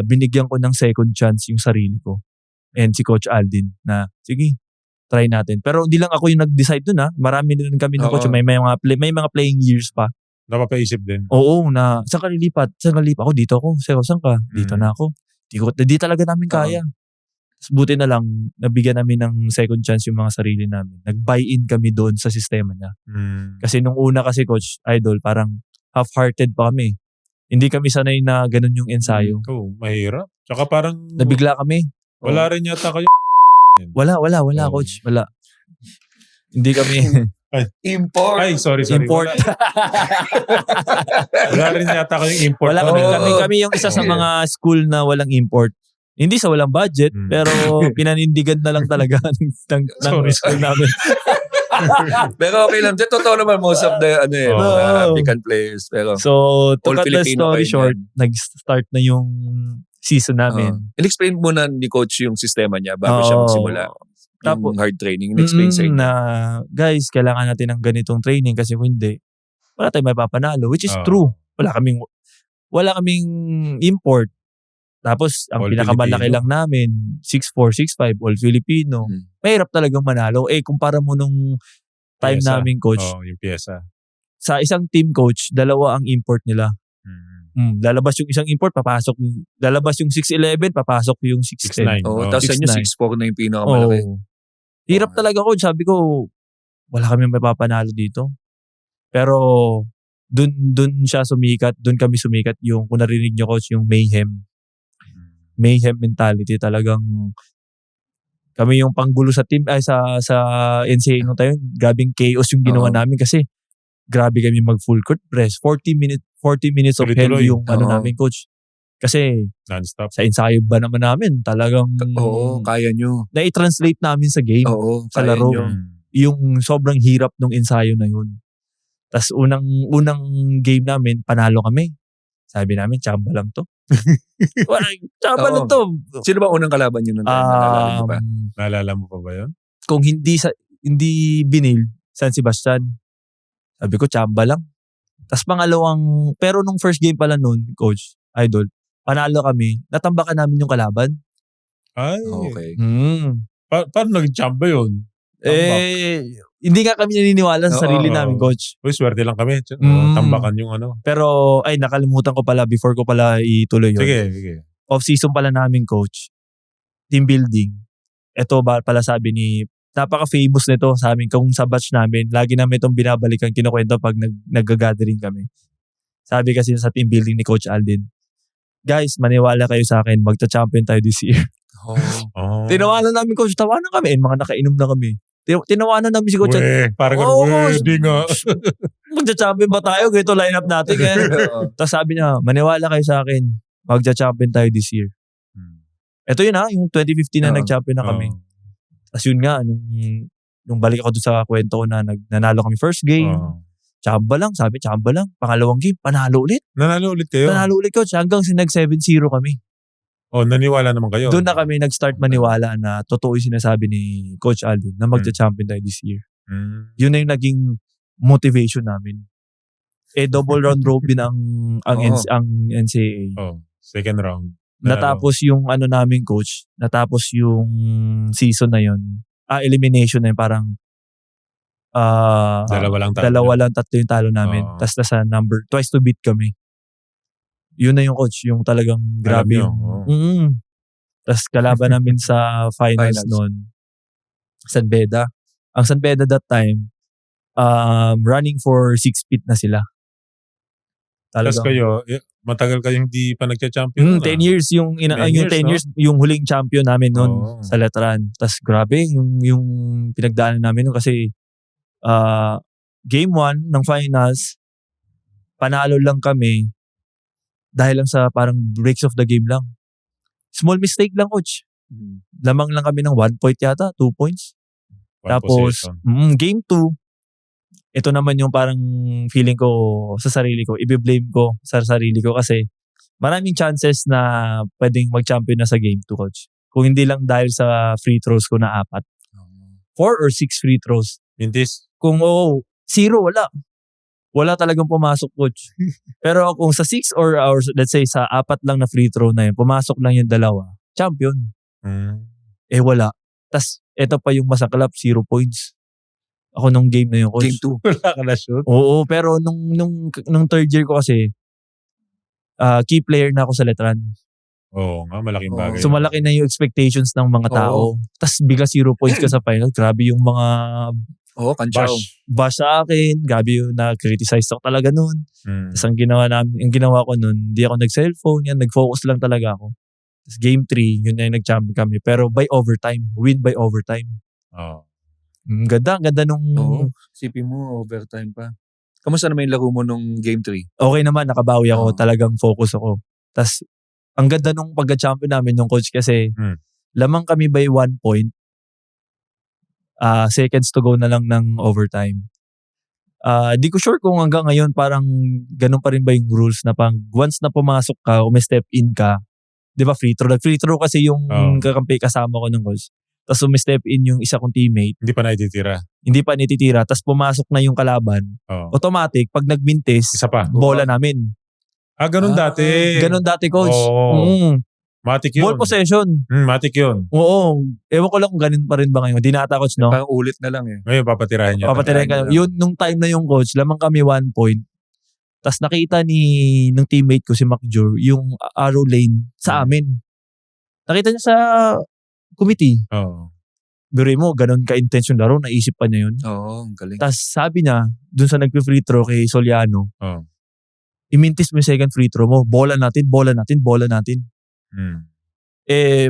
binigyan ko ng second chance yung sarili ko. And si Coach Aldin na, sige, try natin. Pero hindi lang ako yung nag-decide dun Marami din kami ng coach. May mga playing years pa. Napapaisip din. Oo, na saan ka lilipat? Ako, dito ako. Saan ka? Dito na ako. Di talaga namin kaya. Tapos buti na lang, nabigyan namin ng second chance yung mga sarili namin. Nag-buy-in kami doon sa sistema niya. Kasi nung una kasi Coach Idol, parang half-hearted pa kami. Hindi kami sanay na ganun yung ensayo. Mahirap. Tsaka parang nabigla kami. Wala rin yata kayo. Wala, Coach. Wala. Hindi kami. Import. Ay, sorry. Import. Wala rin yata kayong import. Wala kami yung isa sa mga school na walang import. Hindi sa walang budget, pero pinanindigan na lang talaga ng school namin. Pero okay lang. Totoo naman most of the mga African players. Pero so, to cut the story short, nag-start na yung season namin. In-explain muna ni coach yung sistema niya bago siya magsimula. Yung hard training. In-explain sa inyo. Na, guys, kailangan natin ng ganitong training kasi kung hindi, wala tayong mapapanalo. Which is true. Wala kaming import. Tapos, ang pinakamalaki lang namin, 6'4", 6'5", all Filipino. Mahirap talagang manalo. Kumpara mo nung time namin, coach. Yung pyesa. Sa isang team, coach, dalawa ang import nila. Lalabas yung isang import, papasok. Lalabas yung 6'11", papasok yung 6'10". Tapos sa inyo, 6'4" na yung pinakamalaki. Hirap talaga, coach. Sabi ko, wala kami mapapanalo dito. Pero, dun siya sumikat. Dun kami sumikat yung, kung narinig nyo, coach, yung mayhem mentality. Talagang kami yung panggulo sa team sa NCAA nung tayo. Grabing chaos yung ginawa namin kasi grabe kami mag full court press. 40 minutes of hell yung namin, coach. Kasi non-stop. Sa ensayo ba naman namin talagang kaya nyo. Na-i-translate namin sa game, sa laro. Yung sobrang hirap nung ensayo na yun. Tapos unang game namin, panalo kami. Sabi namin, tsamba lang to. Tsamba lang to. Sino ba unang kalaban nyo nun? Naalala mo pa ba yun? Kung hindi binil, San Sebastian. Sabi ko, tsamba lang. Tapos pero nung first game pala nun, Coach Idol, panalo kami, natambakan namin yung kalaban. Ay. Okay. Paano naging tsamba yun? Hindi nga kami naniniwala sa sarili namin, Coach. Swerte lang kami. Tambakan yung Pero, nakalimutan ko pala before ko pala ituloy yun. Sige. Off-season pala namin, Coach. Team building. Ito pala sabi ni, napaka-famous nito sa amin. Kung sa batch namin, lagi namin itong binabalikan, kinukwento pag nag-gathering kami. Sabi kasi sa team building ni Coach Aldin, guys, maniwala kayo sa akin, magta-champion tayo this year. Tinawanan namin, Coach. Tawanan kami. Mga nakainom na kami. Tinawanan namin si Coach. Parang di nga. Magcha-champion ba tayo? Ganito line-up natin. Tapos sabi niya, maniwala kayo sa akin, magcha-champion tayo this year. Ito yun yung 2015 na nag-champion na kami. Tapos yun nga, nung balik ako doon sa kwento ko na nanalo kami first game, Chamba lang, sabi, chamba lang. Pangalawang game, panalo ulit. Nanalo ulit kayo? Panalo ulit, coach. Hanggang sinag 7-0 kami. Naniwala naman kayo? Doon na kami nag-start maniwala na totoo yung sinasabi ni Coach Alvin na magcha-champion tayo this year. Yun na yung naging motivation namin. Double round robin ang NCAA. Second round. Natapos yung namin, coach. Natapos yung season na yun. Elimination na yun. Parang dalawa lang, tatlo yung talo namin. Tapos nasa number, twice to beat kami. Yun na yung coach, yung talagang grabe yung... Tapos kalaban namin sa finals noon. San Beda. Ang San Beda that time, running for 6 feet na sila. Tapos kayo, matagal kayong di pa nagcha-champion. 10 years yung 10 years yung huling champion namin noon sa Letran. Tapos grabe yung pinagdaanan namin noon kasi game 1 ng finals, panalo lang kami dahil lang sa parang breaks of the game lang. Small mistake lang, coach. Lamang lang kami ng 1 point yata, 2 points. Tapos, game 2, ito naman yung parang feeling ko sa sarili ko, i-blame ko sa sarili ko kasi maraming chances na pwedeng mag-champion na sa game 2, coach. Kung hindi lang dahil sa free throws ko na 4. 4 or 6 free throws. Mintis? Kung 0, wala. Wala talagang pumasok, coach. Pero kung sa 6 or let's say sa 4 lang na free throw na yun, pumasok lang yung 2, champion. Wala. Tas eto pa yung masaklap, 0 points. Ako nung game na yun, coach. Game 2. Wala ka na shoot? Oo, pero nung third year ko kasi, key player na ako sa Letran. Oo nga, malaking bagay. So malaki na yung expectations ng mga tao. Tas bigla 0 points ka sa final. Grabe yung mga bash sa akin. Grabe yung na-criticize ako talaga noon. Tapos ang ginawa ko noon, hindi ako nag-cellphone. Nag-focus lang talaga ako. Tapos game 3, yun na yung nag-champion kami. Pero by overtime. Win by overtime. Ganda nung... Sipin mo, overtime pa. Kamusta naman yung laro mo nung game 3? Okay naman, nakabawi ako. Talagang focus ako. Tapos, ang ganda nung pagka-champion namin nung coach kasi lamang kami by 1 point. Seconds to go na lang ng overtime. Di ko sure kung hanggang ngayon parang ganun pa rin ba yung rules na pang once na pumasok ka o may step in ka, di ba free throw? Free throw kasi yung kakampi kasama ko ng coach. Tapos step in yung isa kong teammate. Hindi pa natitira. Tapos pumasok na yung kalaban. Automatic, pag nagmintis, isa pa. Bola namin. Ganun dati. Ganun dati, coach. Matik yun. Ball possession. Matik yun. Oo. Ewan ko lang kung ganun pa rin ba ngayon. Di nata, coach, no? Parang ulit na lang eh. Ngayon, papatirahin niya. Papatirahin ka. Yun, nung time na yung coach, lamang kami 1 point. Tapos nakita ng teammate ko, si McJor, yung arrow lane sa amin. Nakita niya sa committee. Biruin mo, ganun ka-intention laro, naisip pa niya yun. Oo, galing. Tapos sabi niya, dun sa nag-free throw kay Soliano, imintis mo yung second free throw mo, bola natin.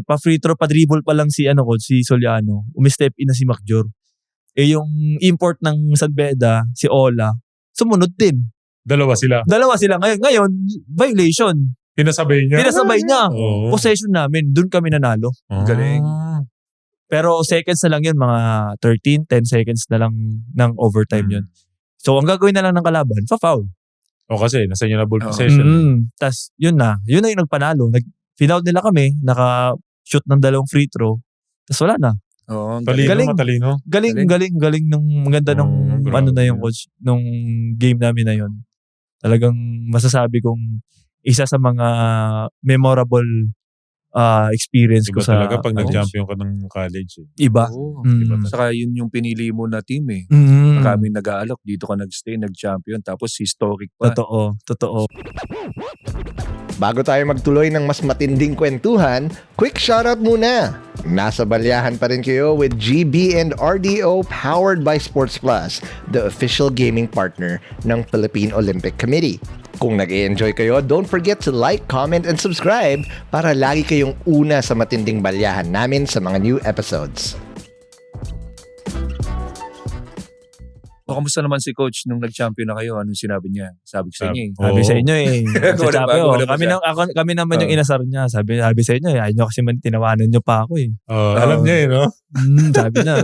Pa-free throw, pa-dribble pa lang si Soliano, umistep in na si McJor. Yung import ng San Beda, si Ola, sumunod din. Dalawa sila. Ngayon, violation. Pinasabay niya. Possession namin, dun kami nanalo. Galing. Pero seconds na lang yun, mga 10 seconds na lang ng overtime yun. So, ang gagawin na lang ng kalaban, fa-foul. Kasi nasa inyo na ball possession. Tapos, yun na yung nagpanalo. Final nila kami, naka-shoot ng 2 free throw. Tapos wala na. Matalino. Galing nung maganda nung na yung coach, nung game namin na yun. Talagang masasabi kong isa sa mga memorable experience ko sa... Talaga pag nag-champion ka ng college. Iba. Saka yun yung pinili mo na team eh. Maraming nag-aalok. Dito ka nag-stay, nag-champion. Tapos historic pa. Totoo. Bago tayo magtuloy ng mas matinding kwentuhan, quick shoutout muna. Nasa balyahan pa rin kayo with GB and RDO powered by Sports Plus, the official gaming partner ng Philippine Olympic Committee. Kung nag-i-enjoy kayo, don't forget to like, comment, and subscribe para lagi kayong una sa matinding balyahan namin sa mga new episodes. Kamusta naman si coach nung nag-champion na kayo? Anong sinabi niya? Sabi ko sa inyo eh. Sabi sa inyo eh. Kami naman yung inasar niya. Sabi sa inyo eh. Ayaw nyo kasi tinawanan nyo pa ako eh. Alam niya eh, no? Sabi na.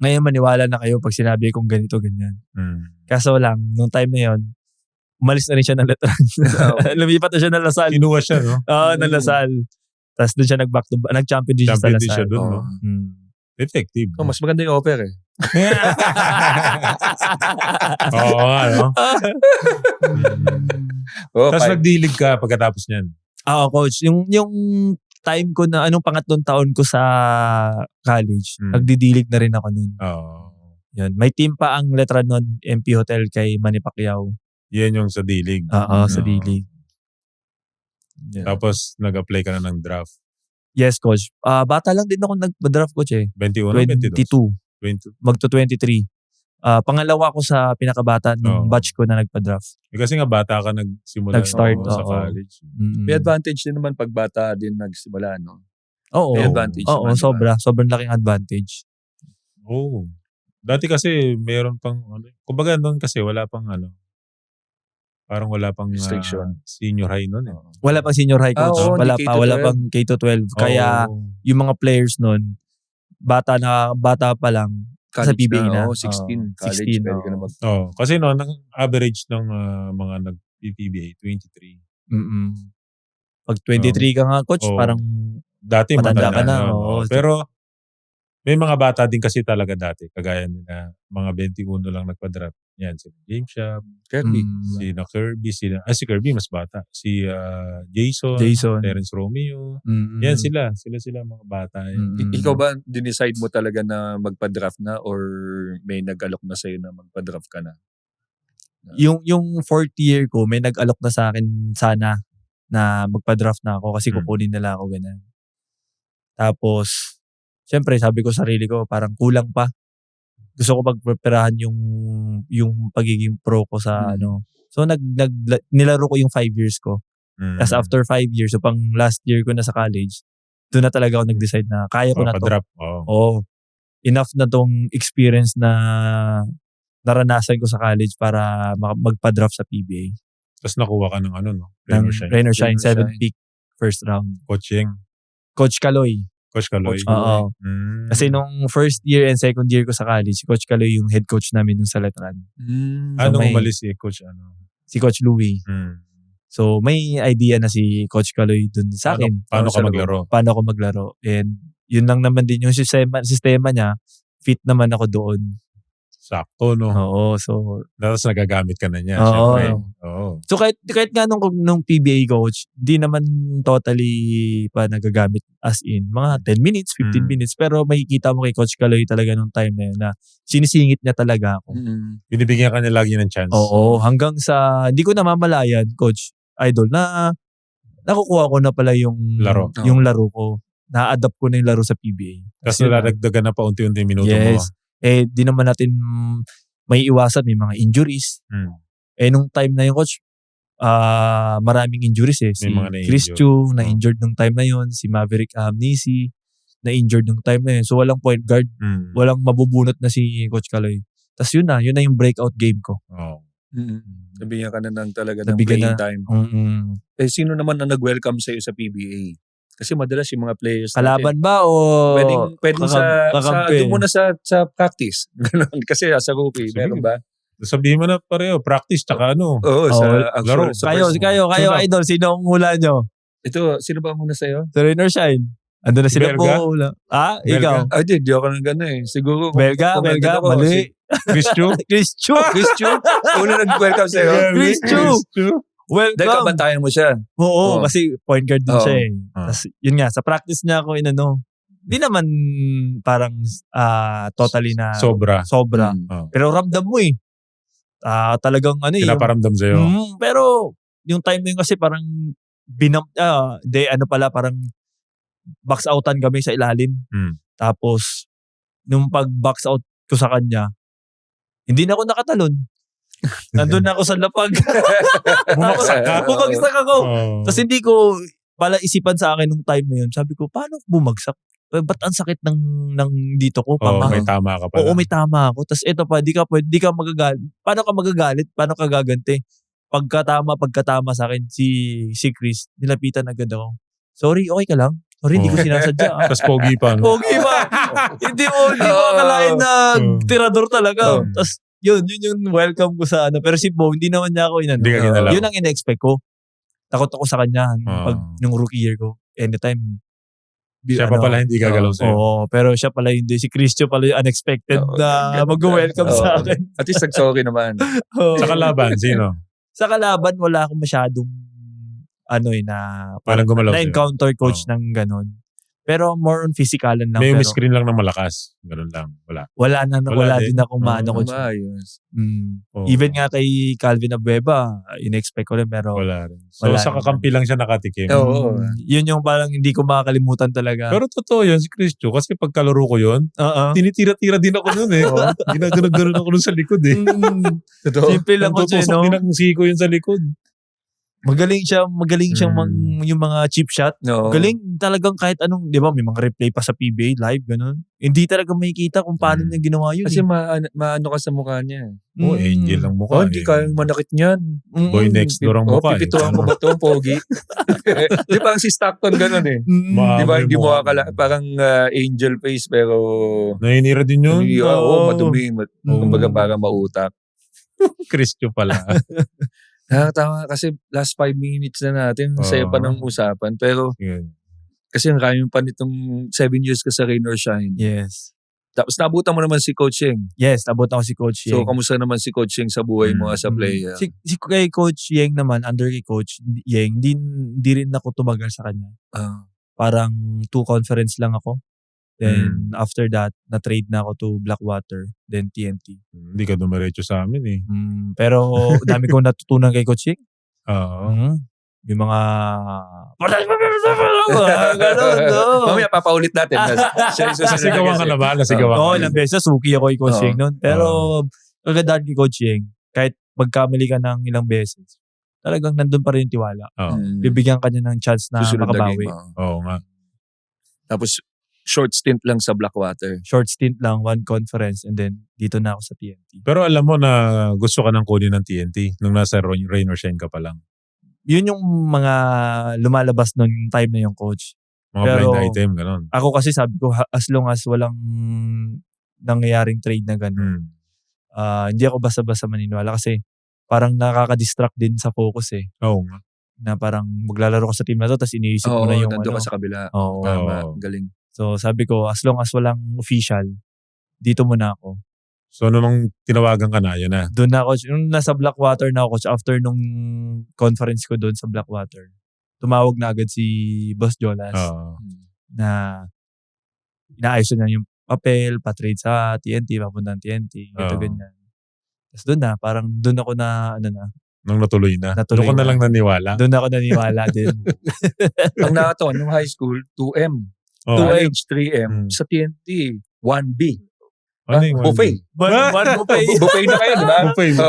Ngayon maniwala na kayo pag sinabi kong ganito, ganyan. Kaso lang, nung time na yon, umalis na rin siya ng Letran. Lumipat na siya ng Lasal. Kinuha siya, no? Oo, ng Lasal. Tapos doon siya nag-champion din siya sa Champion din Lasal. siya doon, no? Effective. Mas maganda yung offer eh. Oo, ano? Tapos nagdilig ka pagkatapos niyan. Oo, coach. Yung time ko na, anong pangatlong taon ko sa college, nagdidilig na rin ako nun. Yun. May team pa ang Letran nun, MP Hotel kay Manny Pacquiao. Yan yung sa dilig. Oo, sa dilig. Yeah. Tapos nag-apply ka na ng draft. Yes, coach. Bata lang din ako nag-draft, coach eh. 21, 22. 22. Magto-23. Pangalawa ko sa pinakabata ng batch ko na nagpa-draft. Kasi nga bata ka nagsimula Nag-start sa college. May advantage din naman pag bata din nagsimula, no? Oo. May advantage naman. Oo, sobrang laking advantage. Oo. Dati kasi mayroon pang, kumbaga doon kasi wala pang parang wala pang senior high noon eh. Wala pang senior high, coach. Wala pang K-12. Kaya yung mga players noon, bata pa lang, college sa PBA na. 16. College. 16, Pwede ka na mag... Kasi no, ang average ng mga nag-PBA, 23. Pag 23 ka nga, coach, parang dati matanda ka na. Pero may mga bata din kasi talaga dati. Kagaya nila, mga 21 lang nagpa-draft. Yan, si James Shab, Kirby. Si Kirby mas bata. Si Jason, Terence Romeo. Yan sila mga bata. Ikaw ba, dinicide mo talaga na magpa-draft na or may nag-alok na sa'yo na magpa-draft ka na? Yung fourth year ko, may nag-alok na sa akin sana na magpa-draft na ako kasi kukunin nila ako ganun. Tapos, siyempre sabi ko sarili ko, parang kulang pa. Gusto ko pagpreparahan yung pagiging pro ko sa So nilaro ko yung 5 years ko. Tapos after 5 years, so pang last year ko na sa college, doon na talaga ako nag-decide na kaya ko na to. Oo. Enough na tong experience na naranasan ko sa college para magpa-draft sa PBA. Tapos nakuha ka ng Rain or Shine, 7th pick, first round. Coach Kaloy. Oo. Kasi nung first year and second year ko sa college, si Coach Kaloy yung head coach namin nung sa Letran. Anong umalis si Coach? Si Coach Louie. So may idea na si Coach Kaloy dun sa akin. Paano ako maglaro. And yun lang naman din yung sistema niya, fit naman ako doon. Sakto, no? Oo, so... Tapos nagagamit ka na niya, oo, syempre. So kahit nga nung PBA coach, di naman totally pa nagagamit as in. Mga 10 minutes, 15 minutes. Pero makikita mo kay Coach Kaloy talaga nung time na yun na sinisingit niya talaga ako. Binibigyan ka niya lagi ng chance. Oo, hanggang sa... Hindi ko namamalayan, Coach Idol, na nakukuha ko na pala yung laro ko. Na-adapt ko na yung laro sa PBA. Kasi nadagdagan na pa unti-unti minuto mo. Di naman natin may iwasan, may mga injuries. Nung time na yun, coach, maraming injuries eh. Si Chris Chu, na-injured nung time na yun. Si Maverick Amnisi, na-injured nung time na yun. So walang point guard. Walang mabubunot na si Coach Kaloy. Tapos yun na yung breakout game ko. Nabigyan ka na talaga ng playing time. Sino naman na nag-welcome sa'yo sa PBA? Kasi madalas yung mga players kalaban natin, ba o pwedeng doon muna sa practice. Kasi sa rookie, meron ba? Sabihin mo na pareho, practice tsaka sa laro. Kayo, Idol, sino ang hula nyo? Ito, sino ba ang muna sa'yo? Sa Rain or Shine. Ando na sila po. Ikaw? Di ako nang gano'n eh. Siguro. Belga, mali. Chris Chu? Una nag-welcome sa'yo. Chris Chu. Welcome. Dahil kabantayan mo siya. Oo, kasi point guard din siya eh. Tapos yun nga, sa practice niya ako di naman parang totally na sobra. Pero ramdam mo eh. Talagang pinaparamdam sa'yo. Pero yung time na yun kasi parang parang box outan kami sa ilalim. Tapos nung pag box out ko sa kanya, hindi na ako nakatalon. Nandun ako sa lapag. Bumagsak ako. Tapos hindi ko pala isipan sa akin nung time na yun. Sabi ko, paano bumagsak? Ba't ang sakit ng dito ko? May tama ka pala. Oo, may tama ako. Tapos ito pa, di ka magagalit. Paano ka magagalit? Paano ka gaganti? Pagkatama sa akin, si Chris, nilapitan agad ako. Sorry, okay ka lang? Sorry, hindi ko sinasadya. Tapos pogi pa, no? Pogi ba? Hindi mo akalain na tirador talaga. Tapos, yun yung welcome ko sa ano. Pero si Bo, hindi naman niya ako inano. Hindi ka ginalaw. Yun ang in-expect ko. Takot ako sa kanya pag yung rookie year ko. Anytime. Siya pa pala hindi gagalaw sa'yo. Oo, pero siya pala hindi. Si Christian pala yung unexpected na mag-welcome sa akin. At least nag-sorry naman. Sa kalaban, sino? Sa kalaban, wala akong masyadong na Parang gumalaw sa'yo. na-encounter coach ng ganun. Pero more on physikalan lang. May pero screen lang ng malakas. Ganun lang. Wala. Wala din akong maano coach. Maayos. Even nga kay Calvin Abueva, in-expect ko rin pero Wala rin. So wala sa kakampi lang siya nakatikim. Oo. Yun yung parang hindi ko makakalimutan talaga. Pero totoo yun si Cristo. Kasi pag kalaro ko yun, tinitira-tira din ako nun eh. Ginaganon ako nun sa likod eh. Totoo. Simple lang ko siya, no? Tutusok din ang siko yun sa likod. Magaling siyang yung mga chip shot. No. Galing talagang kahit anong, di ba, may mga replay pa sa PBA live, ganun. Hindi talaga makikita kung paano niya ginawa yun. Kasi maano ka sa mukha niya. Angel ang mukha. Hindi kayang manakit niyan. Boy next door ang mukha. Pipituan mo ba ito ang pogi? Di parang si Stockton ganun eh. Di ba, hindi mo parang angel face pero naninira din yun. Madumi. Kumbaga parang mautak. Cristo pala. Nakakatawa kasi last 5 minutes na natin. Saya pa ng usapan. Pero kasi ang kami pa nitong 7 years ka sa Rain or Shine. Yes. Tapos nabutan mo naman si Coach Yeng. Yes, nabutan ko si Coach Yeng. So, kamusta naman si Coach Yeng sa buhay mo as a player? Si kay Coach Yeng naman, under kay Coach Yeng, hindi rin ako tumagal sa kanya. Parang 2 conference lang ako. Then, after that, na-trade na ako to Blackwater, then TNT. Hindi ka dumiretso sa amin eh. Pero, dami kong natutunan kay Coach Yeng. Oo. Yung mga... Ganun, no? Mamaya, papaulit natin. Nasigawan ka na ba? Oo, ilang beses, suki ako kay Coach Yeng noon. Pero, kagandahan kay Coach Yeng, kahit magkamali ka ng ilang beses, talagang nandun pa rin yung tiwala. Bibigyan ka niya ng chance na makabawi. Oo nga. Tapos, short stint lang sa Blackwater. Short stint lang, 1 conference, and then dito na ako sa TNT. Pero alam mo na gusto ka nang kunin ng TNT nung nasa Rain or Shine ka pa lang. Yun yung mga lumalabas noon time na yung coach. Mga pero, blind item, gano'n. Ako kasi sabi ko, as long as walang nangyayaring trade na gano'n, hindi ako basta-basta maniniwala kasi parang nakaka-distract din sa focus eh. Oo nga. Na parang maglalaro ka sa team na to, tapos iniisip mo na yung nandun ka sa kabila. Tama, galing. So sabi ko, as long as walang official, dito muna ako. So nung tinawagan ka na, yun na. Doon na ako, nung nasa Blackwater na ako, coach, after nung conference ko doon sa Blackwater, tumawag na agad si Boss Jolas na inaayos na yung papel, pa-trade sa TNT, papunta ng TNT, ito ganyan. Tapos doon na, parang doon ako na, nung natuloy na. Doon ko na lang naniwala. Doon ako naniwala din. Ang nakataon, nung high school, 2M. 2H, 3M. Sa TNT, 1B. Buffet. Buffet. Buffet na kayo, di ba?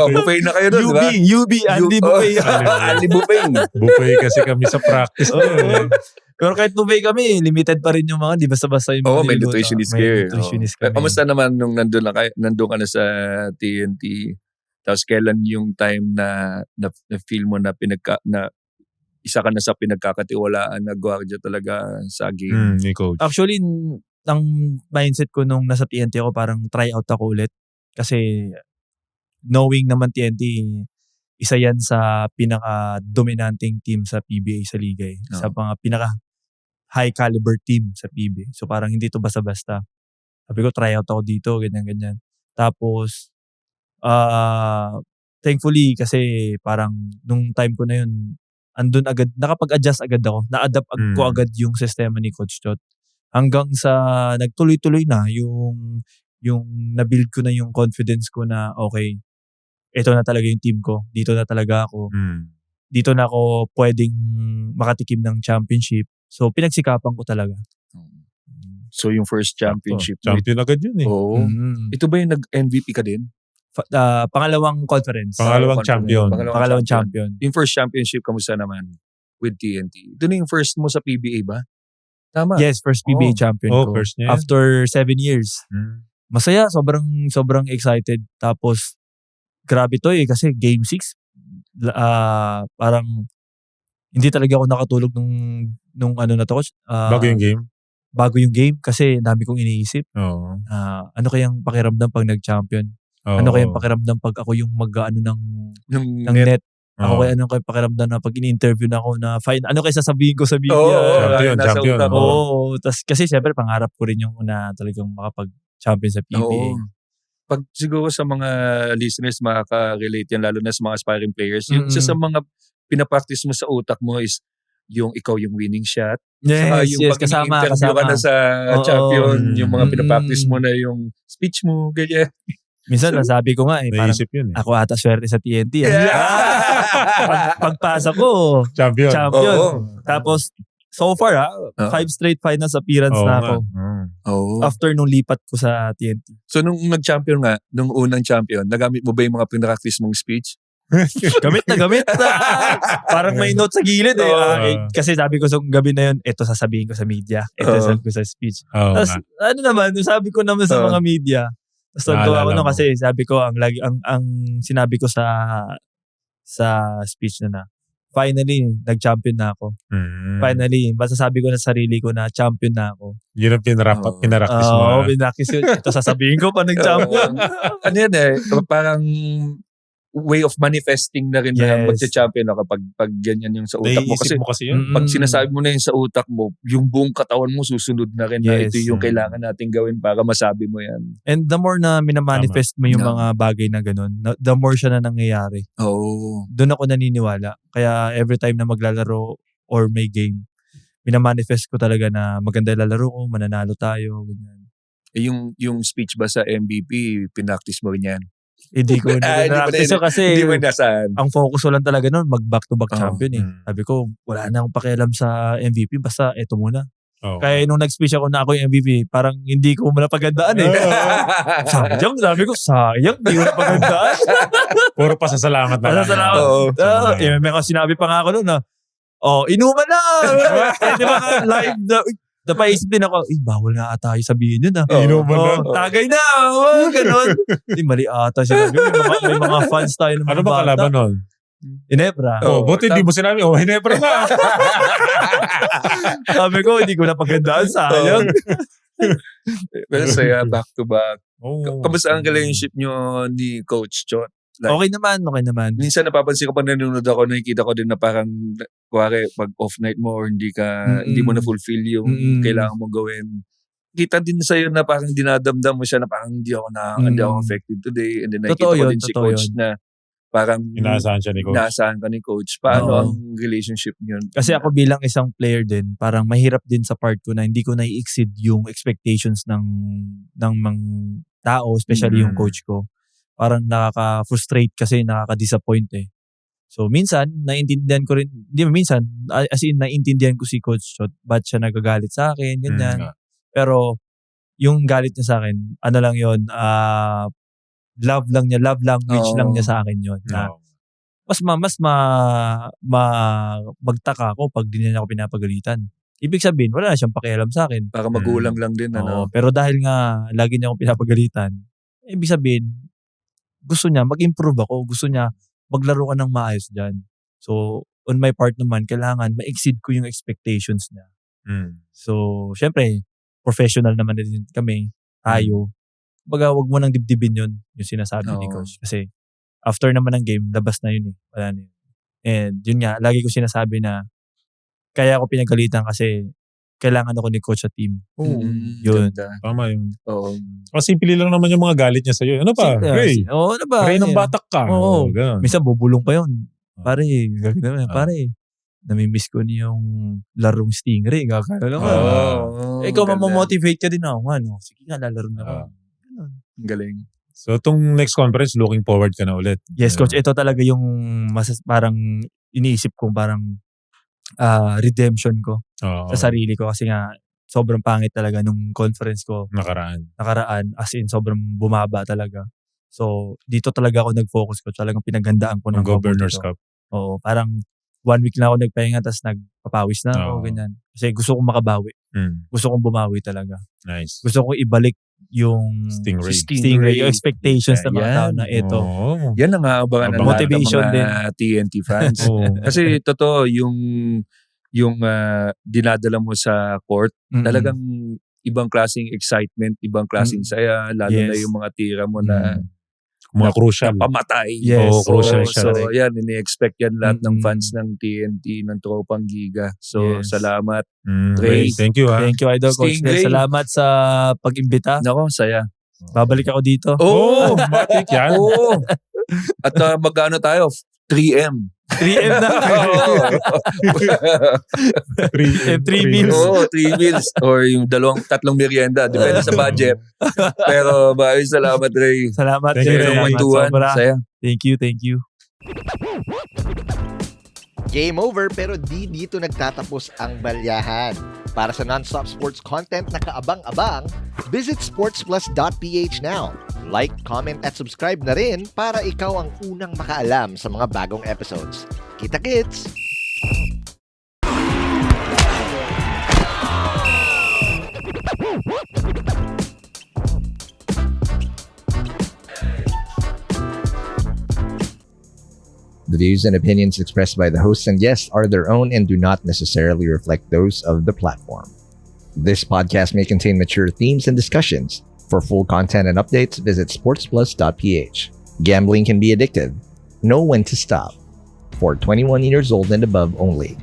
Buffet na kayo doon, di ba? UB, Andy Buffet. Andy Buffet. Buffet kasi kami sa practice. Pero kahit buffet kami, limited pa rin yung mga, di basta-basta yung mga may nutritionist kayo. kami. Kamusta naman nung nandun ka na sa TNT? Tapos kailan yung time na feel mo na isa ka na sa pinagkakatiwalaan na gwardiya talaga sa game? Ni coach. Actually, ang mindset ko nung nasa TNT ako, parang try out ako ulit. Kasi knowing naman TNT, isa yan sa pinaka-dominanting team sa PBA sa liga eh. Sa mga pinaka-high caliber team sa PBA. So parang hindi to basta-basta. Sabi ko, try out ako dito, ganyan-ganyan. Tapos, thankfully, kasi parang nung time ko na yun, andun agad, nakapag-adjust agad ako. Na-adapt ko agad yung sistema ni Coach Chot. Hanggang sa nagtuloy-tuloy na yung na-build ko na yung confidence ko na okay, ito na talaga yung team ko. Dito na talaga ako. Dito na ako pwedeng makatikim ng championship. So, pinagsikapan ko talaga. So, yung first championship. Champion agad yun eh. Oo. Ito ba yung nag-MVP ka din? Pangalawang conference. Pangalawang champion. Pangalawang champion. Yung first championship, kamusta naman with TNT? Ito na yung first mo sa PBA ba? Tama. Yes, first PBA champion ko. First niya. After 7 years. Masaya, sobrang excited. Tapos, grabe to kasi game 6, parang hindi talaga ako nakatulog nung ano na to, coach. Bago yung game? Bago yung game kasi dami kong iniisip. Oo. Ano kayang pakiramdam pag nag-champion? Ano kayang pakiramdam pag ako yung mag-ano ng net? Ako kaya ano kayang pakiramdam na pag ini-interview na ako na fine, ano kaya sasabihin ko sa media? Champion. Oo. Tas, kasi syempre pangarap ko rin yung na talagang makapag-champion sa PBA. Pag siguro sa mga listeners makaka-relate yan, lalo na sa mga aspiring players, yung isa sa mga pinapractice mo sa utak mo is yung ikaw yung winning shot. Saka yung pag ini-interview ka na sa champion, yung mga pinapractice mo na yung speech mo, ganyan. Minsan nasabi ko nga parang yun, ako ata swerte sa TNT. Pagpasa ko, champion. Tapos so far 5 straight finals appearance na ako. After nung lipat ko sa TNT. So nung nag-champion nga, nung unang champion, nagamit mo ba yung mga pinapractice mong speech? Gamit na. Parang may note sa gilid kasi sabi ko sa gabi na yun, ito sasabihin ko sa media. Ito sasabihin ko sa speech. Tapos ano naman, sabi ko naman sa mga media. Tapos nagtawa ko nun kasi sabi ko, ang sinabi ko sa speech na finally, nag-champion na ako. Finally, masasabi ko na sarili ko na champion na ako. Yun ang pinarakis mo. Oo, pinarakis ko. Ito sasabihin ko pa nag-champion. Ano yan parang way of manifesting na rin na magcha-champion ako pag ganyan yung sa utak mo. Kasi yun. Pag sinasabi mo na yung sa utak mo, yung buong katawan mo susunod na rin na ito yung kailangan natin gawin para masabi mo yan. And the more na minamanifest mo yung mga bagay na ganun, the more siya na nangyayari. Doon ako naniniwala. Kaya every time na maglalaro or may game, minamanifest ko talaga na maganda lalaro ko, mananalo tayo, ganyan. Yung speech ba sa MVP, pinaktis mo rin yan? Hindi ko na-practice kasi hindi mo nasaan. Ang focus ko lang talaga noon mag-back-to-back champion Sabi ko, wala na akong pakialam sa MVP, basta eto muna. Kaya nung nag-speech ako na ako yung MVP, parang hindi ko muna pagandaan sayang, sabi ko, sayang, hindi ko na pagandaan. Puro pasasalamat na lang. Pasasalamat. May sinabi pa nga ako noon na, inuman na! Di ba live na, napaisip din ako, bawal nga ata yung sabihin yun Inuman na. Tagay na! Ganon. Mali ata siya. May mga fans tayo ng mga bata. Ano ba kalaban nun? Hinebra. Buti hindi mo sinabi, Hinebra na. Sabi ko, hindi ko napagandaan, sayang. Pero saya, back to back. Kamusta ang relationship nyo ni Coach Chot? Okay naman. Minsan napapansin ko pag nanonood ako, nakikita ko din na parang, kuwari, pag off night mo or hindi mo na-fulfill yung kailangan mo gawin. Kita din sa'yo na parang dinadamdam mo siya na parang hindi ako affected today. And then nakikita ko din si Coach na parang inaasahan siya ni Coach. Inaasahan ka ni Coach. Paano ang relationship niyo? Kasi ako bilang isang player din, parang mahirap din sa part ko na hindi ko na-exceed yung expectations ng mga tao, especially yung coach ko. Parang nakaka-frustrate kasi nakaka-disappoint So minsan, naiintindihan ko rin, as in naiintindihan ko si Coach Chot, ba't siya nagagalit sa akin, ganyan. Pero yung galit niya sa akin, ano lang yun, love language lang niya sa akin yun. Mas magtaka ako pag di niya ako pinapagalitan. Ibig sabihin, wala na siyang pakialam sa akin. Para magulang lang din. Pero dahil nga lagi niya akong pinapagalitan, ibig sabihin, gusto niya mag-improve ako. Gusto niya maglaro ka ng maayos dyan. So, on my part naman, kailangan ma-exceed ko yung expectations niya. So, syempre, professional naman din kami. Tayo. Baga, wag mo nang dibdibin yun, yung sinasabi ni Coach. Kasi, after naman ng game, labas na yun Wala na yun. And, yun nga, lagi ko sinasabi na kaya ako pinagalitan kasi kailangan ako ni Coach sa team. Yun. Tama yun. Simple lang naman yung mga galit niya sa'yo. Ano pa? Ray. Ano ba? Ray ng batak ka. Minsan bubulong pa yun. Pare, namimiss ko niyo yung larong Stingray. Gagano lang. Ikaw mamomotivate ka din ako. Sige nga, lalaro na ako. Galing. So, itong next conference, looking forward ka na ulit. Yes, Coach. Ito talaga yung parang iniisip kong parang redemption ko sa sarili ko kasi nga sobrang pangit talaga nung conference ko nakaraan as in sobrang bumaba talaga. So dito talaga ako nag-focus ko, talagang pinaghandaan ko ng Governor's Cup. Parang 1 week na ako nagpahinga tapos nagpapawis na ako ganyan kasi gusto kong makabawi. Gusto kong bumawi talaga. Nice. Gusto kong ibalik yung Stingray. yung expectations ng mga tao na ito. Yan ang aabangan ng lahat ng Motivation mga TNT fans. Kasi totoo, yung dinadala mo sa court, talagang ibang klaseng excitement, ibang klaseng saya, lalo na yung mga tira mo na mga crucial. Pamatay. Yes. Crucial So, yan, ini-expect yan lahat ng fans ng TNT, ng Tropang Giga. So, salamat. Ray. Thank you, ha. Thank you, Idol Coach. Salamat sa pag-imbita. Nako, saya. Babalik ako dito. Matik yan. At magkano tayo? 3M. 3M na. 3 meals. 3 meals. Or yung 2-3 merienda. Depende sa budget. Pero maraming salamat, Ray. Salamat. Saya. Thank you. Game over pero di dito nagtatapos ang balyahan. Para sa non-stop sports content na kaabang-abang, visit sportsplus.ph now. Like, comment at subscribe na rin para ikaw ang unang makaalam sa mga bagong episodes. Kita-kits! The views and opinions expressed by the hosts and guests are their own and do not necessarily reflect those of the platform. This podcast may contain mature themes and discussions. For full content and updates, visit sportsplus.ph. Gambling can be addictive. Know when to stop. For 21 years old and above only.